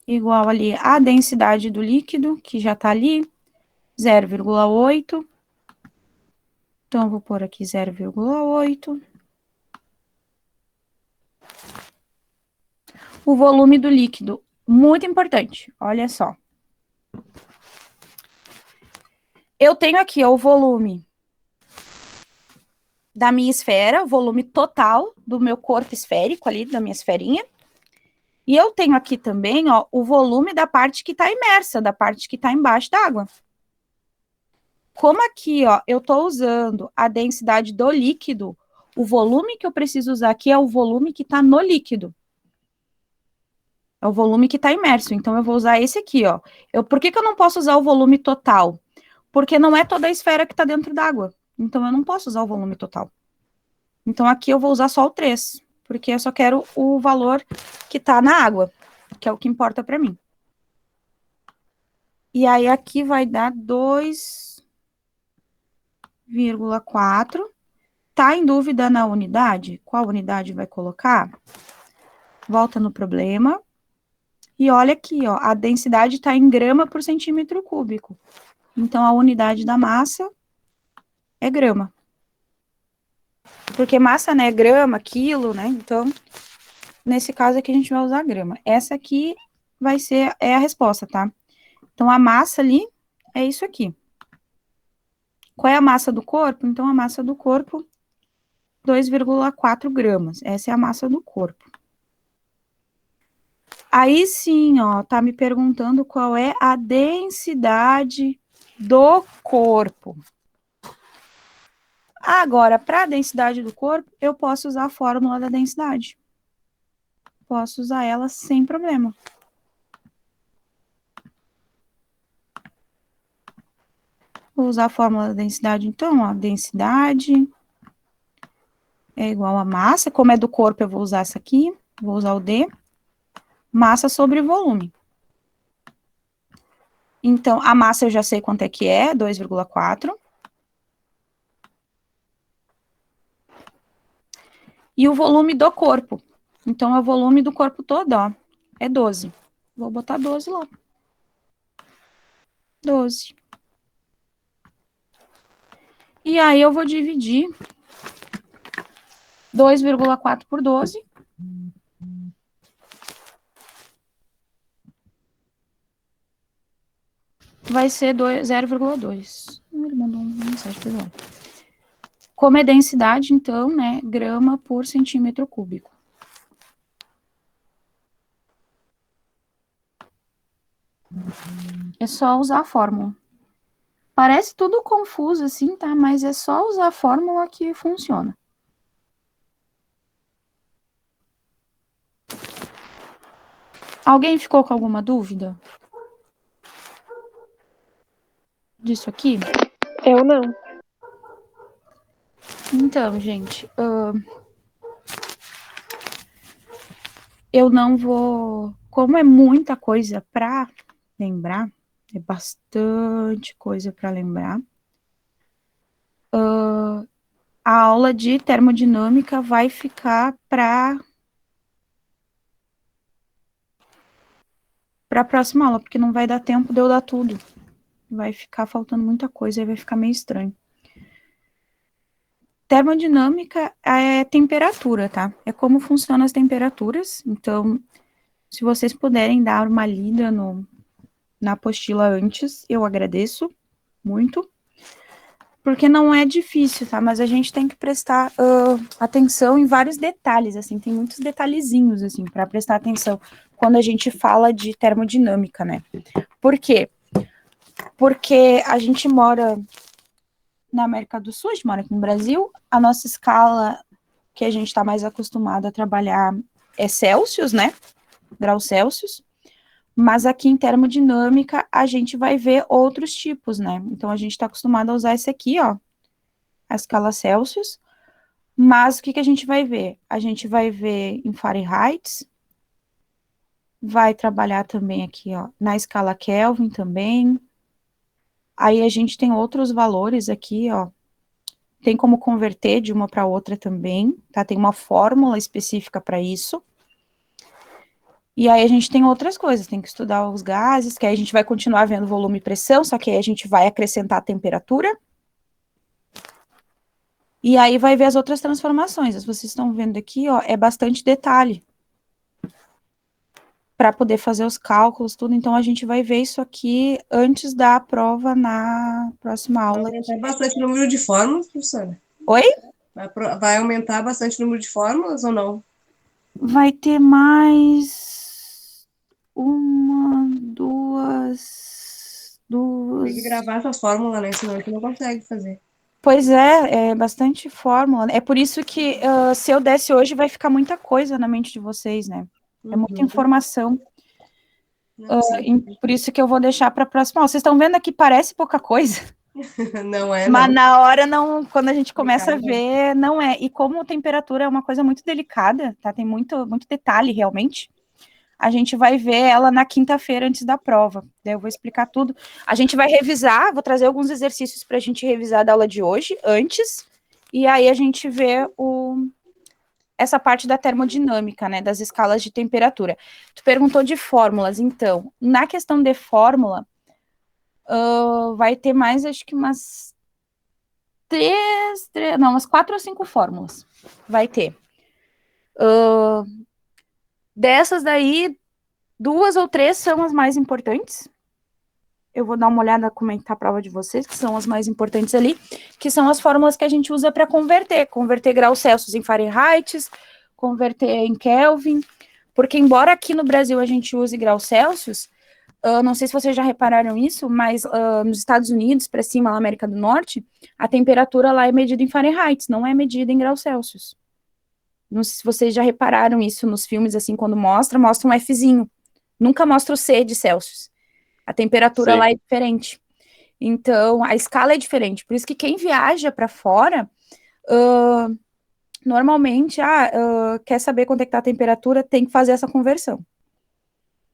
igual ali a densidade do líquido, que já tá ali, 0,8. Então, eu vou pôr aqui 0,8. O volume do líquido, muito importante, olha só. Eu tenho aqui ó, o volume da minha esfera, o volume total do meu corpo esférico ali, da minha esferinha. E eu tenho aqui também, ó, o volume da parte que está imersa, da parte que está embaixo da água. Como aqui, ó, eu estou usando a densidade do líquido, o volume que eu preciso usar aqui é o volume que está no líquido. É o volume que está imerso, então eu vou usar esse aqui, ó. Por que eu não posso usar o volume total? Porque não é toda a esfera que está dentro d'água. Então, eu não posso usar o volume total. Então, aqui eu vou usar só o 3, porque eu só quero o valor que está na água, que é o que importa para mim. E aí, aqui vai dar 2,4. Tá em dúvida na unidade? Qual unidade vai colocar? Volta no problema. E olha aqui, ó, a densidade está em grama por centímetro cúbico. Então, a unidade da massa é grama. Porque massa, né, grama, quilo, né? Então, nesse caso aqui, a gente vai usar grama. Essa aqui vai ser, a resposta, tá? Então, a massa ali é isso aqui. Qual é a massa do corpo? Então, a massa do corpo, 2,4 gramas. Essa é a massa do corpo. Aí sim, ó, tá me perguntando qual é a densidade do corpo. Agora, para a densidade do corpo, eu posso usar a fórmula da densidade. Posso usar ela sem problema. Vou usar a fórmula da densidade, então, ó, densidade é igual a massa. Como é do corpo, eu vou usar essa aqui. Vou usar o D. Massa sobre volume. Então, a massa eu já sei quanto é que é, 2,4. E o volume do corpo. Então, é o volume do corpo todo, ó. É 12. Vou botar 12 lá. 12. E aí, eu vou dividir 2,4 por 12. Vai ser 0,2. Ele mandou uma mensagem pessoal. Como é densidade, então, né, grama por centímetro cúbico. É só usar a fórmula. Parece tudo confuso assim, tá? Mas é só usar a fórmula que funciona. Alguém ficou com alguma dúvida disso aqui? Eu não. Então, gente, eu não vou... Como é muita coisa para lembrar, é bastante coisa para lembrar, a aula de termodinâmica vai ficar para a próxima aula, porque não vai dar tempo de eu dar tudo. Vai ficar faltando muita coisa e vai ficar meio estranho. Termodinâmica é temperatura, tá? É como funcionam as temperaturas. Então, se vocês puderem dar uma lida na apostila antes, eu agradeço muito. Porque não é difícil, tá? Mas a gente tem que prestar atenção em vários detalhes, assim. Tem muitos detalhezinhos, assim, para prestar atenção quando a gente fala de termodinâmica, né? Por quê? Porque a gente mora na América do Sul, a gente mora aqui no Brasil, a nossa escala que a gente está mais acostumado a trabalhar é Celsius, né? Graus Celsius. Mas aqui em termodinâmica a gente vai ver outros tipos, né? Então a gente está acostumado a usar esse aqui, ó, a escala Celsius. Mas o que a gente vai ver? A gente vai ver em Fahrenheit, vai trabalhar também aqui, ó, na escala Kelvin também. Aí a gente tem outros valores aqui, ó. Tem como converter de uma para outra também, tá? Tem uma fórmula específica para isso. E aí a gente tem outras coisas, tem que estudar os gases, que aí a gente vai continuar vendo volume e pressão, só que aí a gente vai acrescentar a temperatura. E aí vai ver as outras transformações. As vocês estão vendo aqui, ó, é bastante detalhe para poder fazer os cálculos, tudo. Então a gente vai ver isso aqui antes da prova na próxima aula. Vai aumentar bastante o número de fórmulas, professora? Oi? Vai aumentar bastante o número de fórmulas ou não? Vai ter mais uma, duas. Tem que gravar essas fórmulas, né? Senão a gente não consegue fazer. Pois é bastante fórmula. É por isso que se eu desse hoje vai ficar muita coisa na mente de vocês, né? É muita informação. Por isso que eu vou deixar para a próxima aula. Vocês estão vendo aqui, parece pouca coisa. Não é, Mas não. na hora, não, quando a gente começa a ver, não é. E como a temperatura é uma coisa muito delicada, tá? Tem muito detalhe, realmente. A gente vai ver ela na quinta-feira antes da prova. Daí eu vou explicar tudo. A gente vai revisar, vou trazer alguns exercícios para a gente revisar da aula de hoje, antes. E aí a gente vê essa parte da termodinâmica, né? Das escalas de temperatura. Tu perguntou de fórmulas, então. Na questão de fórmula, vai ter mais, acho que umas umas 4 ou 5 fórmulas. Vai ter. Dessas daí, 2 ou 3 são as mais importantes. Eu vou dar uma olhada como é que tá a prova de vocês, que são as mais importantes ali, que são as fórmulas que a gente usa para converter graus Celsius em Fahrenheit, converter em Kelvin, porque embora aqui no Brasil a gente use graus Celsius, não sei se vocês já repararam isso, mas nos Estados Unidos, para cima, na América do Norte, a temperatura lá é medida em Fahrenheit, não é medida em graus Celsius. Não sei se vocês já repararam isso nos filmes, assim, quando mostra um Fzinho. Nunca mostra o C de Celsius. A temperatura lá é diferente. Então, a escala é diferente. Por isso que quem viaja para fora, normalmente, quer saber quanto é que tá a temperatura, tem que fazer essa conversão.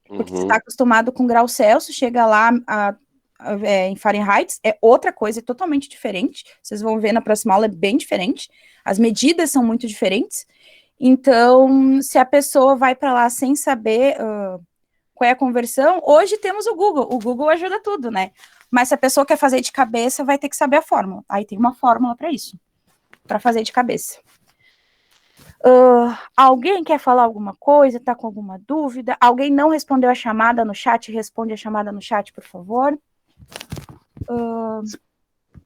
Porque você está acostumado com grau Celsius, chega lá em Fahrenheit, é outra coisa, é totalmente diferente. Vocês vão ver na próxima aula, é bem diferente. As medidas são muito diferentes. Então, se a pessoa vai para lá sem saber qual é a conversão, hoje temos o Google ajuda tudo, né? Mas se a pessoa quer fazer de cabeça, vai ter que saber a fórmula. Aí tem uma fórmula para isso, para fazer de cabeça. Alguém quer falar alguma coisa, tá com alguma dúvida? Alguém não respondeu a chamada no chat? Responde a chamada no chat, por favor.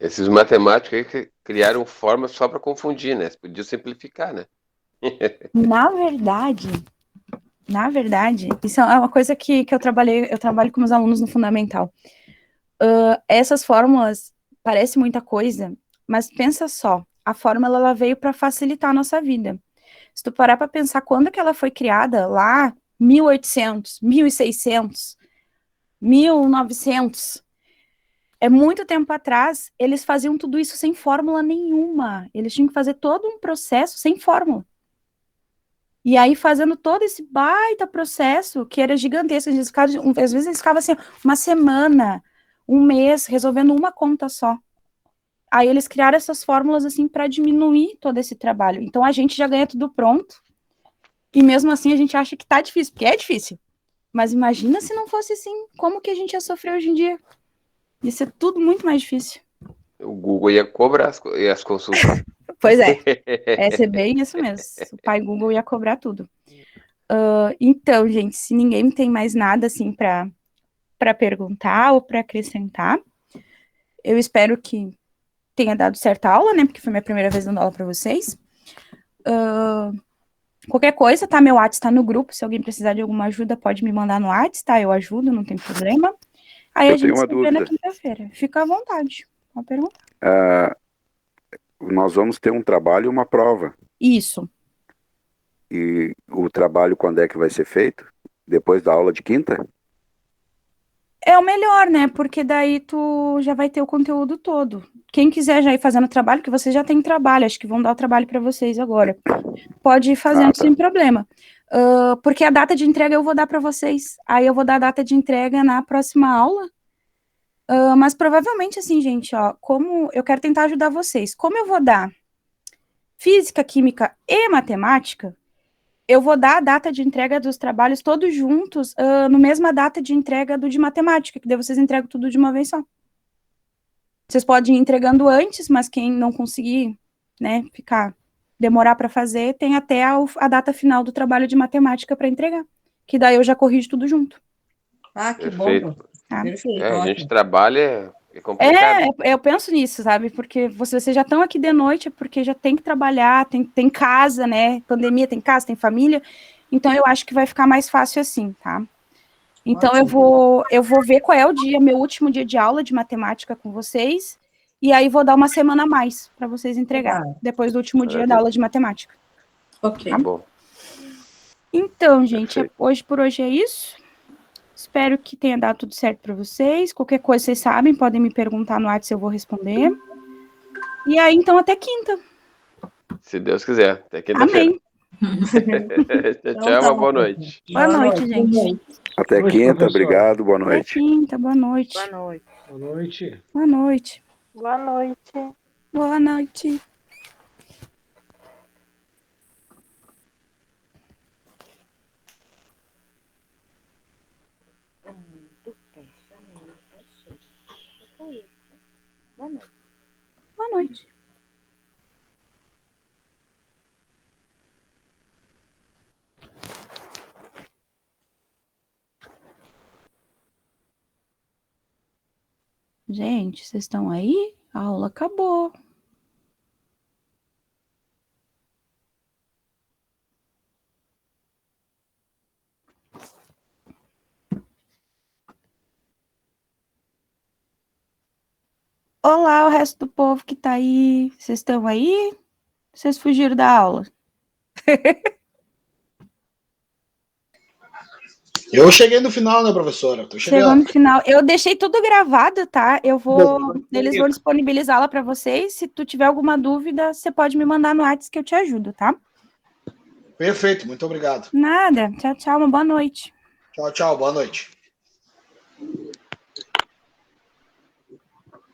Esses matemáticos aí que criaram formas só para confundir, né? Podiam simplificar, né? Na verdade, isso é uma coisa que eu trabalho com meus alunos no fundamental. Essas fórmulas parecem muita coisa, mas pensa só, a fórmula ela veio para facilitar a nossa vida. Se tu parar para pensar quando que ela foi criada, lá, 1800, 1600, 1900, é muito tempo atrás, eles faziam tudo isso sem fórmula nenhuma. Eles tinham que fazer todo um processo sem fórmula. E aí, fazendo todo esse baita processo, que era gigantesco, às vezes eles ficavam assim, uma semana, um mês, resolvendo uma conta só. Aí eles criaram essas fórmulas assim para diminuir todo esse trabalho. Então a gente já ganha tudo pronto, e mesmo assim a gente acha que tá difícil, porque é difícil. Mas imagina se não fosse assim, como que a gente ia sofrer hoje em dia? Ia ser tudo muito mais difícil. O Google ia cobrar as consultas. Pois é, é bem isso mesmo. O pai Google ia cobrar tudo. Então, gente, se ninguém tem mais nada assim para perguntar ou para acrescentar, eu espero que tenha dado certa aula, né? Porque foi minha primeira vez dando aula para vocês. Qualquer coisa, tá? Meu WhatsApp está no grupo. Se alguém precisar de alguma ajuda, pode me mandar no WhatsApp, tá? Eu ajudo, não tem problema. Aí Eu a gente tenho uma se vê na dúvida. quinta-feira. Fica à vontade. Pode perguntar. nós vamos ter um trabalho e uma prova. Isso. E o trabalho quando é que vai ser feito? Depois da aula de quinta? É o melhor, né? Porque daí tu já vai ter o conteúdo todo. Quem quiser já ir fazendo trabalho, que vocês já têm trabalho, acho que vão dar o trabalho para vocês agora. Pode ir fazendo sem problema. Porque a data de entrega eu vou dar para vocês. Aí eu vou dar a data de entrega na próxima aula. Mas provavelmente, assim, gente, ó, como eu quero tentar ajudar vocês. Como eu vou dar física, química e matemática, eu vou dar a data de entrega dos trabalhos todos juntos, no mesma data de entrega do de matemática, que daí vocês entregam tudo de uma vez só. Vocês podem ir entregando antes, mas quem não conseguir, né, demorar para fazer, tem até a data final do trabalho de matemática para entregar, que daí eu já corrijo tudo junto. Ah, que Perfeito. bom. Tá? Perfeito, A gente ótimo. trabalha, é complicado. Eu penso nisso, sabe? Porque vocês já estão aqui de noite, é porque já tem que trabalhar, tem casa, né? Pandemia, tem casa, tem família. Então, eu acho que vai ficar mais fácil assim, tá? Então, eu vou ver qual é o dia, meu último dia de aula de matemática com vocês, e aí vou dar uma semana a mais para vocês entregar, depois do último dia da aula de matemática. Ok. Tá bom. Então, gente, Perfeito. por hoje é isso. Espero que tenha dado tudo certo para vocês. Qualquer coisa vocês sabem, podem me perguntar no WhatsApp, eu vou responder. E aí, então, até quinta. Se Deus quiser. Até quinta-feira. Amém. Tchau, uma boa noite. Boa noite, gente. Até Noite, quinta, professor. obrigado, boa Até noite. quinta, boa noite. Boa noite. Boa noite. Boa noite. Boa noite. Boa noite. Boa noite. Gente, vocês estão aí? A aula acabou. Olá, o resto do povo que tá aí. Vocês estão aí? Vocês fugiram da aula? Eu cheguei no final, né, professora? Tô Chegou chegando. no final. Eu deixei tudo gravado, tá? Eles vão disponibilizá-la para vocês. Se tu tiver alguma dúvida, você pode me mandar no WhatsApp que eu te ajudo, tá? Perfeito, muito obrigado. Nada. Tchau, tchau. Uma boa noite. Tchau, tchau, boa noite.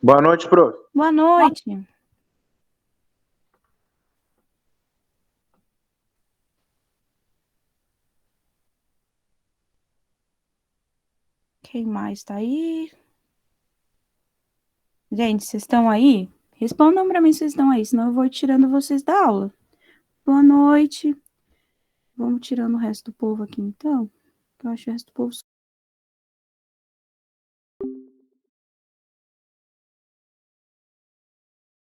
Boa noite, prof. Boa noite. Quem mais tá aí? Gente, vocês estão aí? Respondam para mim se vocês estão aí, senão eu vou tirando vocês da aula. Boa noite. Vamos tirando o resto do povo aqui, então. Eu acho que o resto do povo